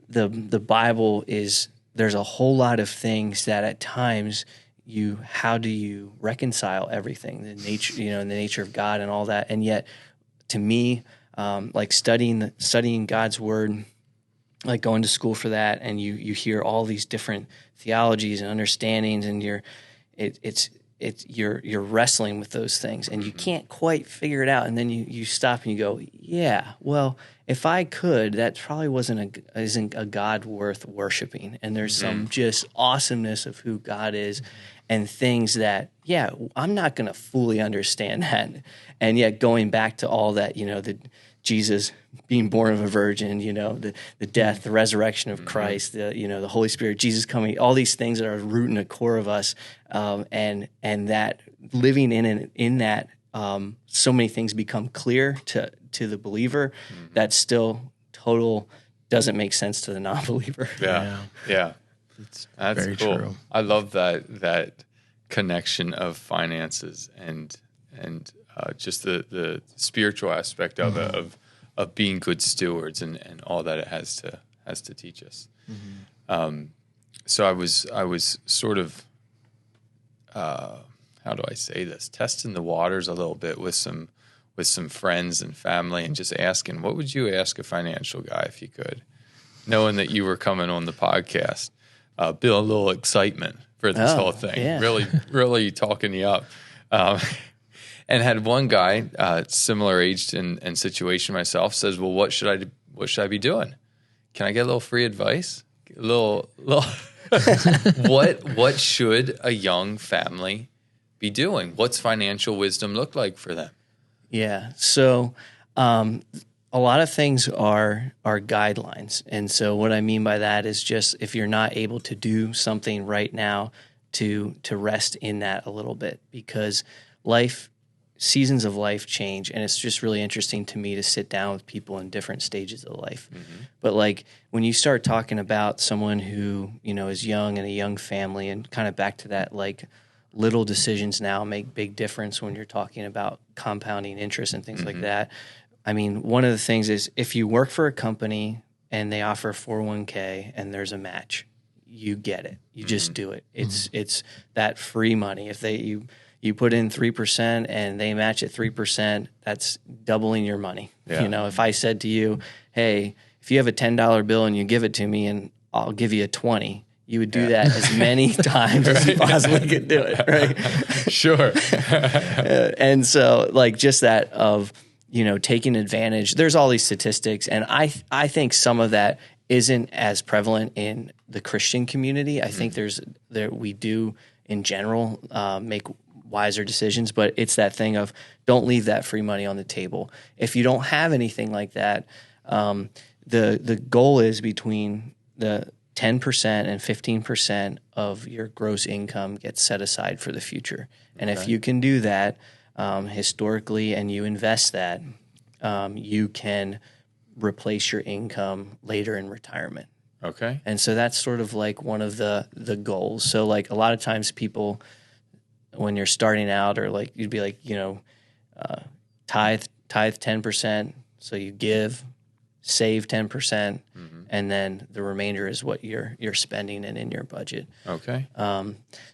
the Bible is, there's a whole lot of things that at times how do you reconcile everything, the nature, the nature of God and all that. And yet to me, like studying God's word, like going to school for that, and you hear all these different theologies and understandings, and you're wrestling with those things, and you can't quite figure it out, and then you stop and you go, yeah, well, if I could, that probably isn't a God worth worshiping, and there's some just awesomeness of who God is, and things that, I'm not going to fully understand that, and yet going back to all that, the Jesus being born of a virgin, the death, the resurrection of Christ, the Holy Spirit, Jesus coming, all these things that are root and a core of us, and that living in that, so many things become clear to the believer that still doesn't make sense to the non-believer. Yeah. That's very cool. true. I love that connection of finances and just the spiritual aspect of it, of being good stewards and all that it has to teach us. So I was sort of how do I say this, testing the waters a little bit with some friends and family, and just asking, what would you ask a financial guy if you could, knowing that you were coming on the podcast, build a little excitement for this whole thing. Yeah. Really talking you up. And had one guy, similar aged and situation myself, says, well, what should I be doing? Can I get a little free advice? A little what should a young family be doing? What's financial wisdom look like for them? Yeah. So a lot of things are guidelines. And so what I mean by that is just, if you're not able to do something right now, to rest in that a little bit, because seasons of life change, and it's just really interesting to me to sit down with people in different stages of life. But like when you start talking about someone who, is young and a young family, and kind of back to that, like little decisions now make big difference when you're talking about compounding interest and things like that. I mean, one of the things is, if you work for a company and they offer 401k and there's a match, you get it. You just do it. It's that free money. If you put in 3% and they match at 3%, that's doubling your money. Yeah. If I said to you, hey, if you have a $10 bill and you give it to me and I'll give you a 20, you would do that as many times as you possibly could do it, right? Sure. And so, like, just that of, taking advantage. There's all these statistics, and I think some of that isn't as prevalent in the Christian community. I think we do in general make wiser decisions, but it's that thing of, don't leave that free money on the table. If you don't have anything like that, the goal is between the 10% and 15% of your gross income gets set aside for the future. And if you can do that historically, and you invest that, you can replace your income later in retirement. Okay. And so that's sort of like one of the goals. So like a lot of times people, when you're starting out, or like you'd be like, tithe 10%. So you give, save 10%, and then the remainder is what you're spending and in your budget. Okay.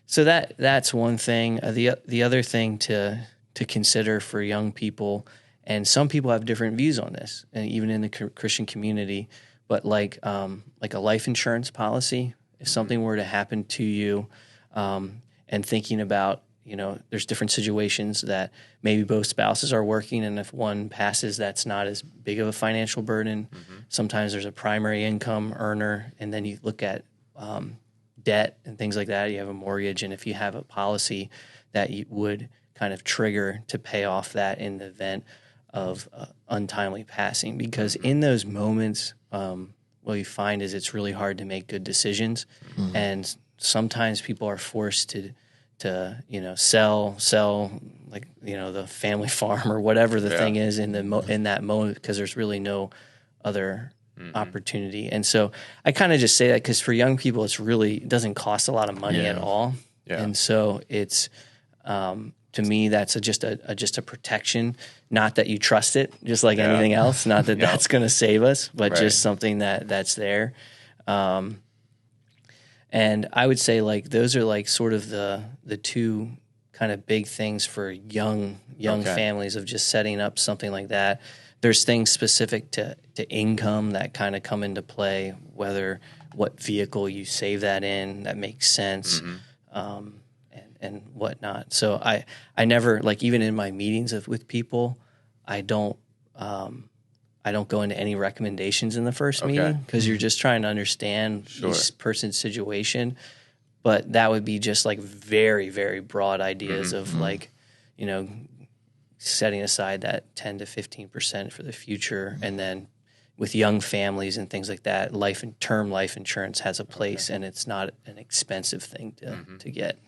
So that's one thing. The other thing to consider for young people, and some people have different views on this, and even in the Christian community, but like a life insurance policy, if something were to happen to you, and thinking about, there's different situations that maybe both spouses are working, and if one passes, that's not as big of a financial burden. Sometimes there's a primary income earner, and then you look at debt and things like that. You have a mortgage, and if you have a policy that you would kind of trigger to pay off that in the event of untimely passing, because in those moments you find is it's really hard to make good decisions. And sometimes people are forced to sell like, the family farm or whatever the thing is in that moment, because there's really no other opportunity. And so I kind of just say that because for young people, it doesn't cost a lot of money at all. Yeah. And so it's, to me, that's just a protection. Not that you trust it, just like anything else. Not that that's going to save us, but just something that's there. And I would say like those are like sort of the two kind of big things for young families of just setting up something like that. There's things specific to income that kind of come into play, whether what vehicle you save that in that makes sense. And whatnot. So I never, like, even in my meetings with people, I don't go into any recommendations in the first meeting, because you're just trying to understand each person's situation. But that would be just like very, very broad ideas of like, setting aside that 10 to 15% for the future. And then with young families and things like that, term life insurance has a place, and it's not an expensive thing to get.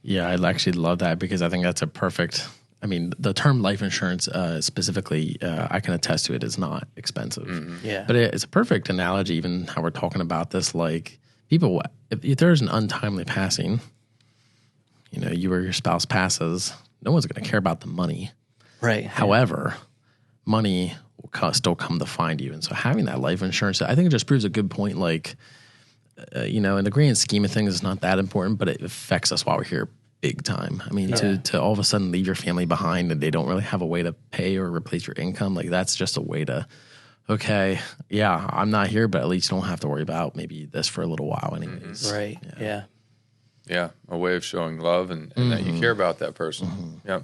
Yeah, I actually love that, because I think that's a perfect. I mean, the term life insurance specifically, I can attest to it, is not expensive. Yeah, but it's a perfect analogy. Even how we're talking about this, like people, if there's an untimely passing, you or your spouse passes, no one's going to care about the money. Right. However, money will still come to find you, and so having that life insurance, I think it just proves a good point. Like, in the grand scheme of things, it's not that important, but it affects us while we're here big time. I mean, to all of a sudden leave your family behind and they don't really have a way to pay or replace your income, like that's just a way to, I'm not here, but at least you don't have to worry about maybe this for a little while anyways. Right. Yeah. Yeah. A way of showing love and that you care about that person. Yeah.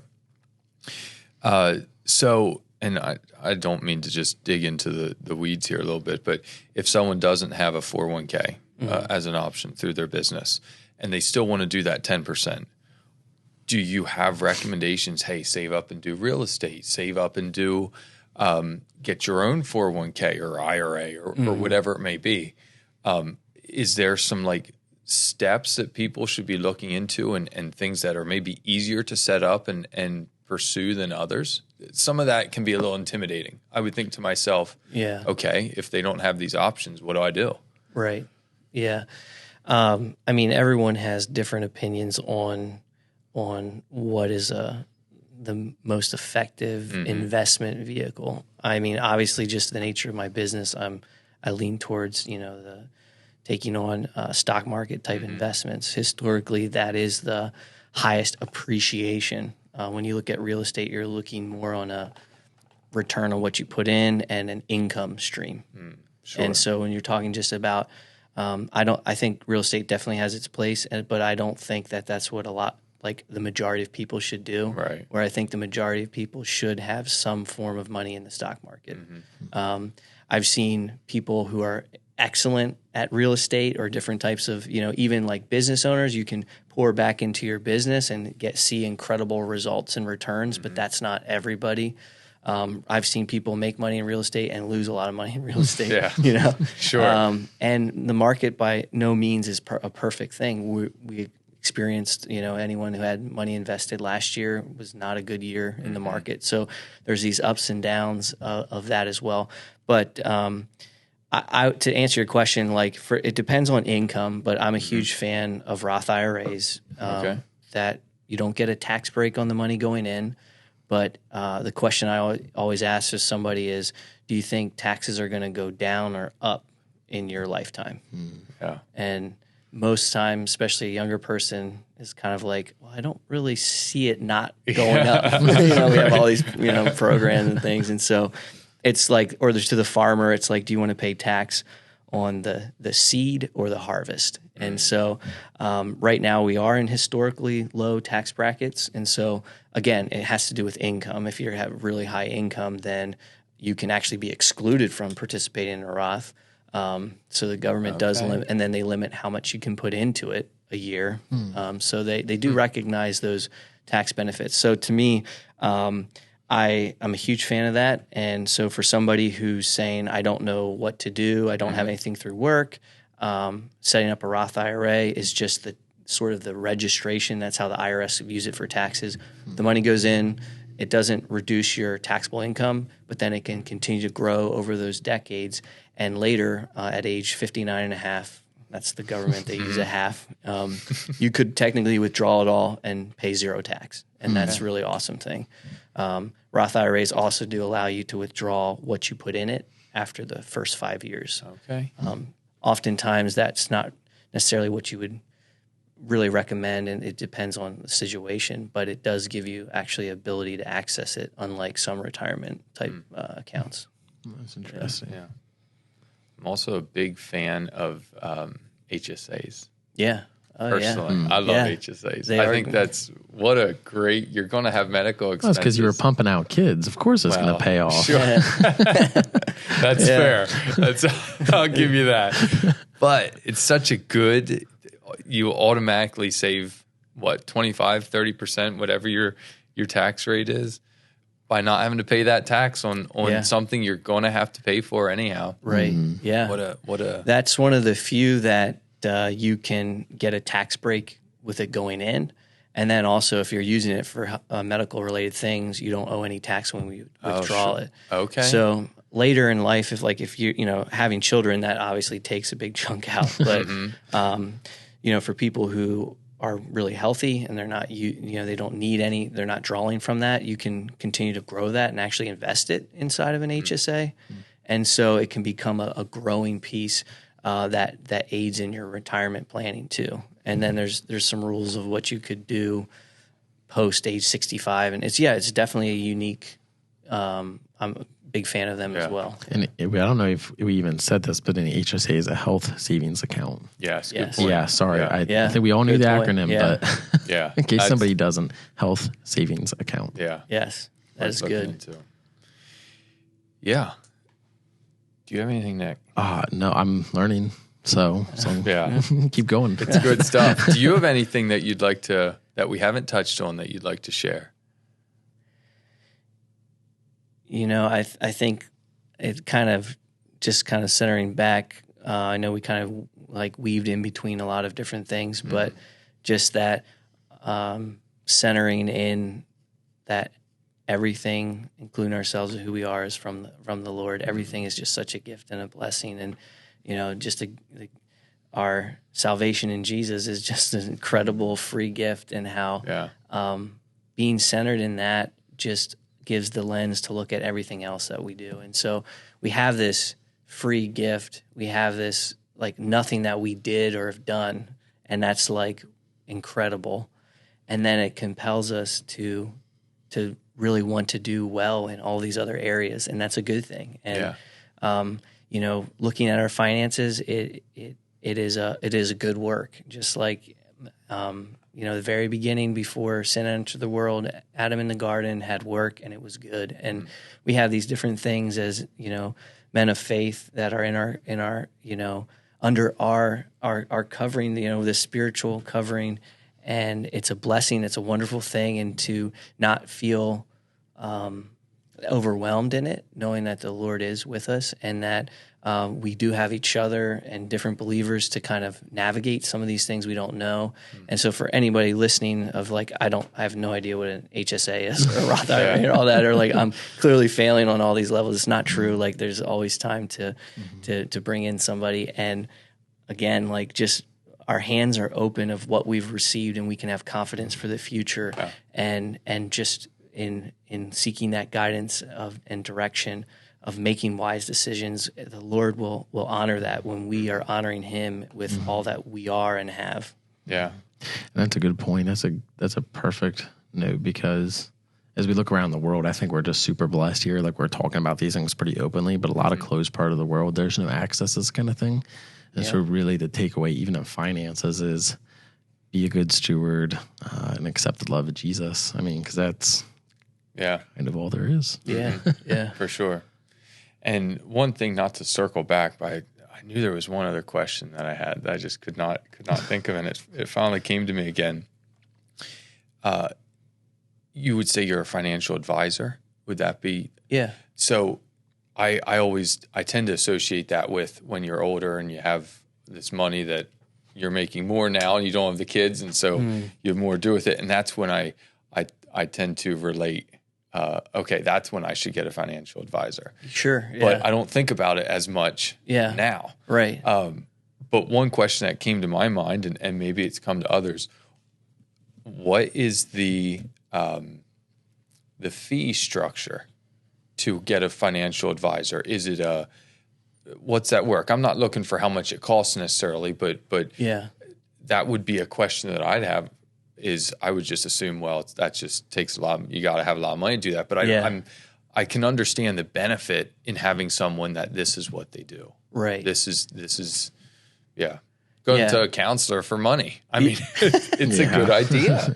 So, and I don't mean to just dig into the weeds here a little bit, but if someone doesn't have a 401k as an option through their business and they still want to do that 10%, do you have recommendations? Hey, save up and do real estate, save up and do get your own 401k or IRA or whatever it may be. Is there some like steps that people should be looking into and things that are maybe easier to set up and pursue than others? Some of that can be a little intimidating. I would think to myself, okay, if they don't have these options, what do I do? Right. Yeah. I mean, everyone has different opinions on what is the most effective investment vehicle. I mean, obviously, just the nature of my business, I lean towards the taking on stock market type investments. Historically, that is the highest appreciation. When you look at real estate, you're looking more on a return on what you put in and an income stream. Sure. And so when you're talking just about, I think real estate definitely has its place, but I don't think that's what the majority of people should do. Right. Where I think the majority of people should have some form of money in the stock market. I've seen people who are excellent at real estate or different types of, even like business owners, you can pour back into your business and see incredible results and returns, but that's not everybody. I've seen people make money in real estate and lose a lot of money in real estate. Sure. And the market by no means is a perfect thing. We experienced, anyone who had money invested last year was not a good year in the market. So there's these ups and downs of that as well. But I to answer your question, it depends on income, but I'm a huge fan of Roth IRAs that you don't get a tax break on the money going in. But the question I always ask to somebody is, do you think taxes are going to go down or up in your lifetime? Yeah. And most times, especially a younger person, is kind of like, well, I don't really see it not going up. We have all these programs and things. And so it's like, or to the farmer, it's like, do you want to pay tax on the seed or the harvest? And so right now we are in historically low tax brackets. And so, again, it has to do with income. If you have really high income, then you can actually be excluded from participating in a Roth. So the government does limit, and then they limit how much you can put into it a year. So they do recognize those tax benefits. So to me, I'm a huge fan of that. And so for somebody who's saying, I don't know what to do, I don't have anything through work, setting up a Roth IRA is just the sort of the registration. That's how the IRS views it for taxes. The money goes in. It doesn't reduce your taxable income, but then it can continue to grow over those decades. And later, at age 59 and a half, that's the government, they use a half, you could technically withdraw it all and pay zero tax. And that's a really awesome thing. Roth IRAs also do allow you to withdraw what you put in it after the first 5 years. Okay. Oftentimes, that's not necessarily what you would really recommend, and it depends on the situation, but it does give you actually ability to access it, unlike some retirement type accounts. That's interesting. Yeah. I'm also a big fan of HSAs. Yeah. Oh, Personally, yeah. I love Yeah. HSAs. They I are think good. that's what a great. You're going to have medical Well, expenses. that's because you were pumping out kids. Of course, it's going Well, to pay off. Sure. That's fair. I'll give you that. But it's such a good. You automatically save what 25, 30%, whatever your tax rate is, by not having to pay that tax on something you're going to have to pay for anyhow. Right. Yeah. What a. That's one of the few that you can get a tax break with it going in. And then also, if you're using it for medical related things, you don't owe any tax when we withdraw it. Okay. So later in life, if you having children, that obviously takes a big chunk out. But for people who are really healthy and they're not they don't need any, they're not drawing from that, you can continue to grow that and actually invest it inside of an HSA. And so it can become a growing piece that aids in your retirement planning too. And then there's some rules of what you could do post age 65, and it's definitely a unique. I'm a big fan of them as well. And I don't know if we even said this, but an HSA is a health savings account. Yes. Good Yes. point. Yeah, sorry. Yeah. I think we all knew Good the point. acronym, Yeah. but Yeah. in case That's- somebody doesn't, health savings account. Yeah. Yes, that is Worth looking good. into. Yeah. Do you have anything, Nick? No, I'm learning. So Yeah. keep going. It's good stuff. Do you have anything that you'd like to that we haven't touched on that you'd like to share? I think it kind of centering back. I know we kind of like weaved in between a lot of different things, but just that centering in that everything, including ourselves and who we are, is from the Lord. Everything is just such a gift and a blessing, and our salvation in Jesus is just an incredible free gift, and how being centered in that just gives the lens to look at everything else that we do. And so we have this free gift. We have this like nothing that we did or have done, and that's like incredible. And then it compels us to really want to do well in all these other areas, and that's a good thing. And looking at our finances, it is a good work. Just like the very beginning, before sin entered the world, Adam in the garden had work, and it was good. And we have these different things as men of faith that are in our under our covering, the spiritual covering. And it's a blessing. It's a wonderful thing. And to not feel overwhelmed in it, knowing that the Lord is with us, and that we do have each other and different believers to kind of navigate some of these things we don't know. And so for anybody listening of like, I have no idea what an HSA is or a Roth IRA or all that, or like I'm clearly failing on all these levels. It's not true. Like there's always time to bring in somebody. And again, like just our hands are open of what we've received, and we can have confidence for the future. And just in seeking that guidance and direction of making wise decisions, the Lord will honor that when we are honoring Him with all that we are and have. Yeah, And that's a good point. That's a perfect note, because as we look around the world, I think we're just super blessed here. Like we're talking about these things pretty openly, but a lot of closed part of the world, there's no access to this kind of thing. And so really the takeaway, even in finances, is be a good steward and accept the love of Jesus. I mean, because that's kind of all there is. Yeah, yeah. for sure. And one thing, not to circle back, but I knew there was one other question that I had that I just could not think of, and it finally came to me again. You would say you're a financial advisor? Would that be? Yeah. So I tend to associate that with when you're older and you have this money that you're making more now and you don't have the kids, and so you have more to do with it. And that's when I tend to relate, okay, that's when I should get a financial advisor. Sure. Yeah. But I don't think about it as much now. Right. But one question that came to my mind, and maybe it's come to others, what is the fee structure to get a financial advisor? Is it what's that work? I'm not looking for how much it costs necessarily, but yeah, that would be a question that I'd have. Is I would just assume, well, that just takes a lot. You got to have a lot of money to do that. But I can understand the benefit in having someone that this is what they do. Right. This is going to a counselor for money. I mean, it's a good idea.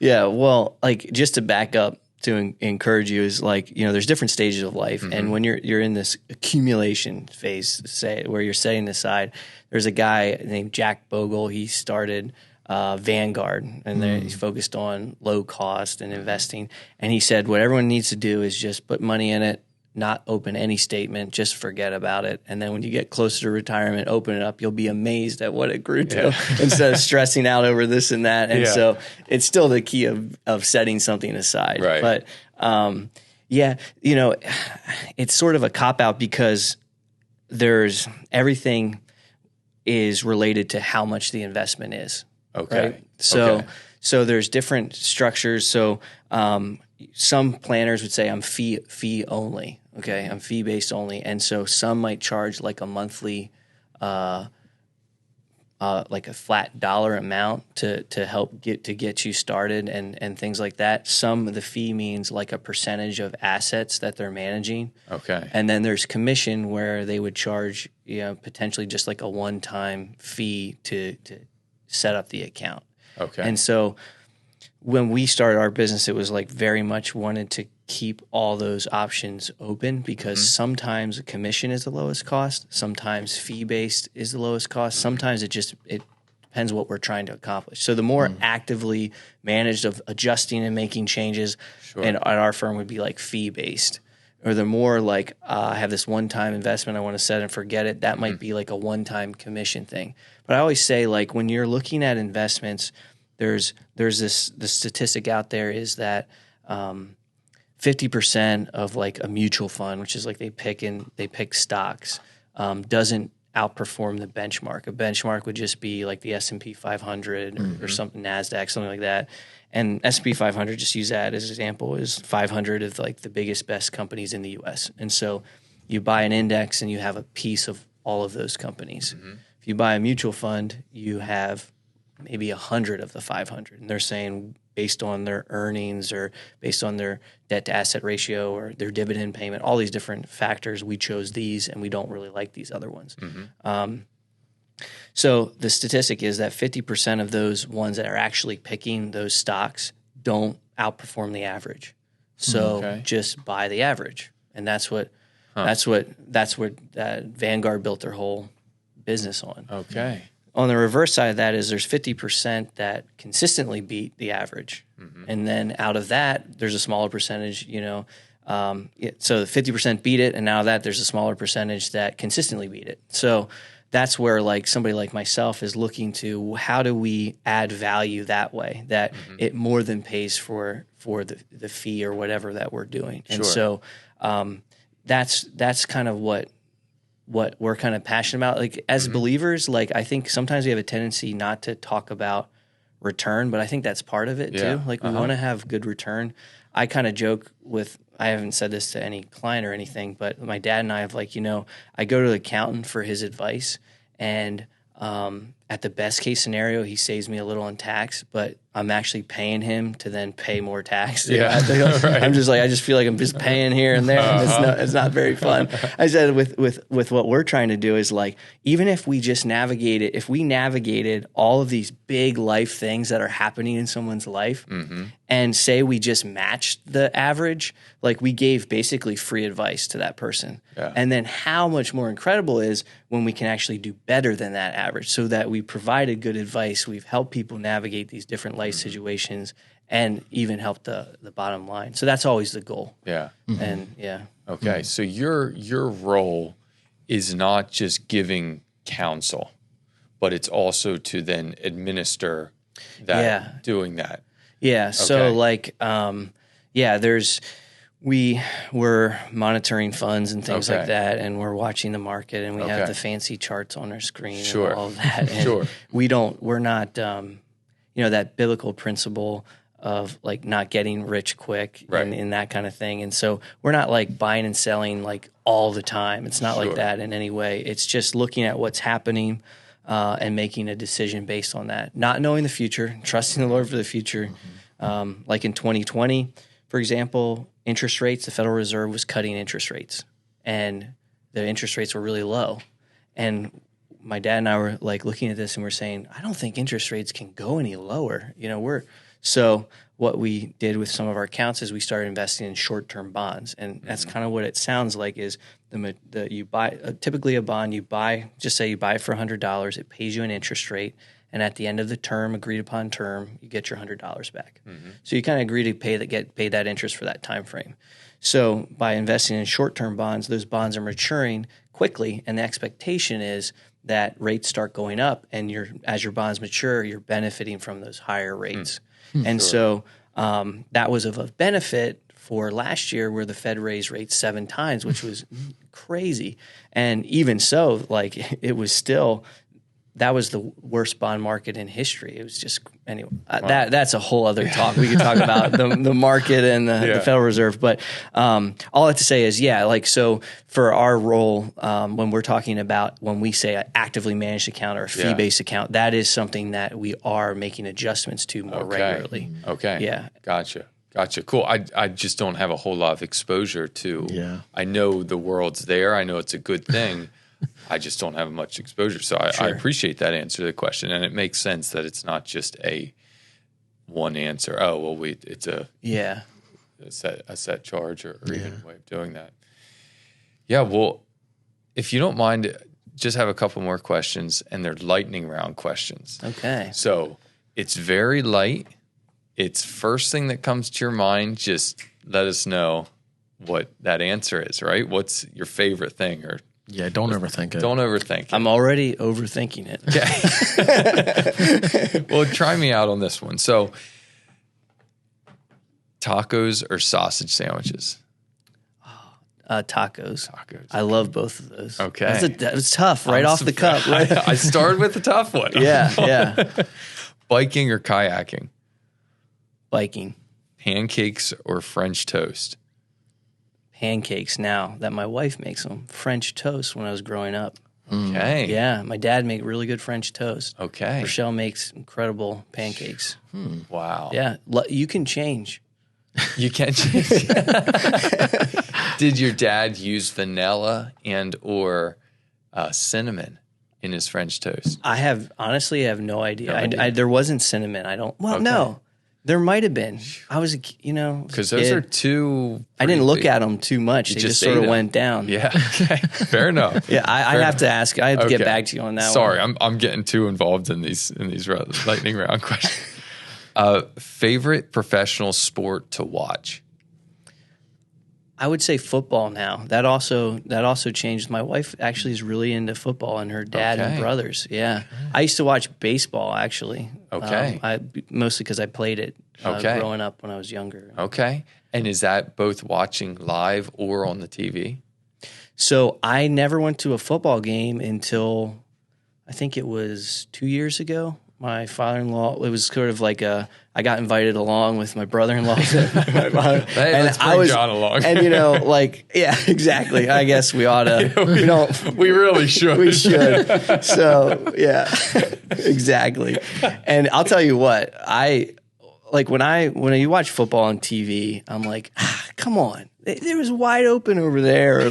Yeah. Well, like, just to back up to encourage you is, like, there's different stages of life, and when you're in this accumulation phase, say, where you're setting aside, there's a guy named Jack Bogle. He started Vanguard, and he's focused on low cost and investing. And he said what everyone needs to do is just put money in it, not open any statement, just forget about it. And then when you get closer to retirement, open it up. You'll be amazed at what it grew to instead of stressing out over this and that. And so it's still the key of setting something aside. Right. But it's sort of a cop-out because everything is related to how much the investment is. Okay. Right? So there's different structures. So some planners would say I'm fee only. Okay, I'm fee based only, and so some might charge like a monthly, like a flat dollar amount to help get you started and things like that. Some of the fee means like a percentage of assets that they're managing. Okay, and then there's commission where they would charge potentially just like a one-time fee to set up the account. Okay, and so when we started our business, it was like very much wanted to keep all those options open because sometimes a commission is the lowest cost, sometimes fee-based is the lowest cost, sometimes it depends what we're trying to accomplish. So the more actively managed of adjusting and making changes and at our firm would be like fee-based. Or the more like I have this one-time investment I want to set and forget it, that might be like a one-time commission thing. But I always say, like, when you're looking at investments, there's the statistic out there is that 50% of like a mutual fund, which is like they pick stocks, doesn't outperform the benchmark. A benchmark would just be like the S&P 500 or something, NASDAQ, something like that. And S&P 500, just use that as an example, is 500 of like the biggest, best companies in the U.S. And so you buy an index and you have a piece of all of those companies. If you buy a mutual fund, you have maybe 100 of the 500. And they're saying based on their earnings or based on their debt to asset ratio or their dividend payment, all these different factors, we chose these and we don't really like these other ones. So the statistic is that 50% of those ones that are actually picking those stocks don't outperform the average. So just buy the average. And that's what Vanguard built their whole business on. Okay. On the reverse side of that is there's 50% that consistently beat the average. And then out of that, there's a smaller percentage, so the 50% beat it, and out of that, there's a smaller percentage that consistently beat it. So that's where like somebody like myself is looking to how do we add value that way that it more than pays for the fee or whatever that we're doing. And so that's kind of what we're kind of passionate about. Like as believers, like I think sometimes we have a tendency not to talk about return, but I think that's part of it too. Like we want to have good return. I kind of joke with, I haven't said this to any client or anything, but my dad and I have like, I go to the accountant for his advice, and at the best case scenario, he saves me a little on tax, but I'm actually paying him to then pay more tax. I'm just like, I just feel like I'm just paying here and there. And it's not very fun. I said with what we're trying to do is like, even if we just navigated all of these big life things that are happening in someone's life and say we just matched the average, like we gave basically free advice to that person. And then how much more incredible is when we can actually do better than that average so that we provided good advice. We've helped people navigate these different life life situations and even help the bottom line. So that's always the goal. Yeah. And yeah. Okay. So your role is not just giving counsel, but it's also to then administer that, doing that. Yeah. So like, we're monitoring funds and things like that, and we're watching the market, and we have the fancy charts on our screen and all of that. And we're not, that biblical principle of like not getting rich quick and that kind of thing. And so we're not like buying and selling like all the time. It's not like that in any way. It's just looking at what's happening and making a decision based on that, not knowing the future, trusting the Lord for the future. Like in 2020, for example, interest rates, the Federal Reserve was cutting interest rates, and the interest rates were really low. And my dad and I were like looking at this and we're saying, I don't think interest rates can go any lower. So what we did with some of our accounts is we started investing in short-term bonds. And that's kind of what it sounds like is you buy typically a bond, just say you buy it for $100, it pays you an interest rate. And at the end of the term, agreed upon term, you get your $100 back. So you kind of agree to get paid that interest for that time frame. So by investing in short-term bonds, those bonds are maturing quickly, and the expectation is that rates start going up, and as your bonds mature, you're benefiting from those higher rates. And so that was of a benefit for last year, where the Fed raised rates 7 times, which was crazy. And even so, like it was still. That was the worst bond market in history. It was just anyway. That's a whole other talk. We could talk about the market and the Federal Reserve. But all I have to say is, so for our role, when we're talking about when we say an actively managed account or a fee-based account, that is something that we are making adjustments to more regularly. Okay. Yeah. Gotcha. Cool. I just don't have a whole lot of exposure to. Yeah. I know the world's there. I know it's a good thing. I just don't have much exposure. So I appreciate that answer to the question. And it makes sense that it's not just a one answer. Oh, well, it's a set charge or even a way of doing that. Yeah, well, if you don't mind, just have a couple more questions, and they're lightning round questions. Okay. So it's very light. It's first thing that comes to your mind. Just let us know what that answer is, right? What's your favorite thing or don't overthink it. Don't overthink it. I'm already overthinking it. Okay. Well, try me out on this one. So, tacos or sausage sandwiches? Tacos. Tacos. I love both of those. Okay. That was tough, right off the cup. Right? I started with the tough one. Yeah. Biking or kayaking? Biking. Pancakes or French toast? Pancakes now that my wife makes them. French toast when I was growing up. Okay. Yeah, my dad made really good French toast. Okay. Rochelle makes incredible pancakes. Wow. Yeah, you can change. You can change. Did your dad use vanilla and or cinnamon in his French toast? I honestly have no idea. There wasn't cinnamon. No. There might have been. I was, because those are two. I didn't look at them too much. They just sort of went down. Yeah. Okay. Fair enough. Yeah. I have to ask. I have to get back to you on that. Sorry, I'm getting too involved in these lightning round questions. Favorite professional sport to watch? I would say football now. That also changed. My wife actually is really into football, and her dad and brothers. Yeah, I used to watch baseball actually. Okay, mostly because I played it growing up when I was younger. Okay, and is that both watching live or on the TV? So I never went to a football game until I think it was 2 years ago. My father-in-law, it was sort of like I got invited along with my brother-in-law. Let's bring John along. And, yeah, exactly. I guess we ought to. We really should. We should. So, yeah, exactly. And I'll tell you what, when you watch football on TV, I'm like, come on. It was wide open over there. Or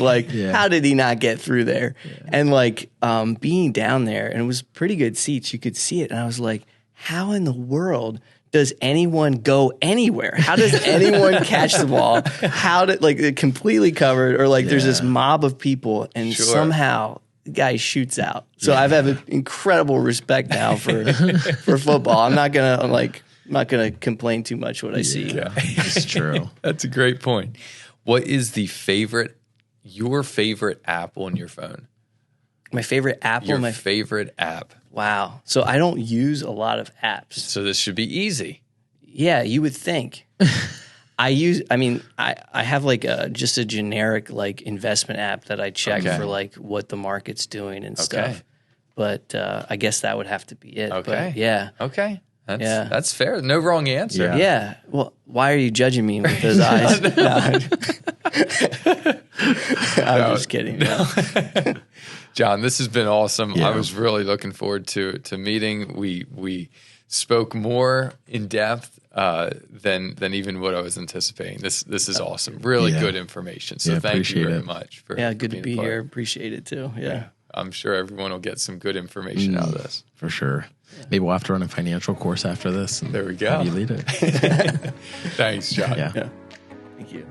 how did he not get through there? Yeah. And being down there, and it was pretty good seats, you could see it. And I was like, how in the world does anyone go anywhere? How does anyone catch the ball? How did completely covered or there's this mob of people and somehow the guy shoots out. So I've had incredible respect now for football. I'm not gonna not going to complain too much what I see. Yeah. It's true. That's a great point. What is your favorite app on your phone? My favorite app. Your favorite app. Wow. So I don't use a lot of apps. So this should be easy. Yeah, you would think. I have like just a generic like investment app that I check for like what the market's doing and stuff. But I guess that would have to be it. Okay. But yeah. Okay. That's fair. No wrong answer. Yeah. Well, why are you judging me with those eyes? I'm just kidding. No. John, this has been awesome. Yeah. I was really looking forward to meeting. We spoke more in depth than even what I was anticipating. This is awesome. Really good information. So thank you very much for good to be here. Appreciate it too. Yeah. I'm sure everyone will get some good information out of this. For sure. Maybe we'll have to run a financial course after this. And there we go. You lead it. Thanks, John. Yeah. Thank you.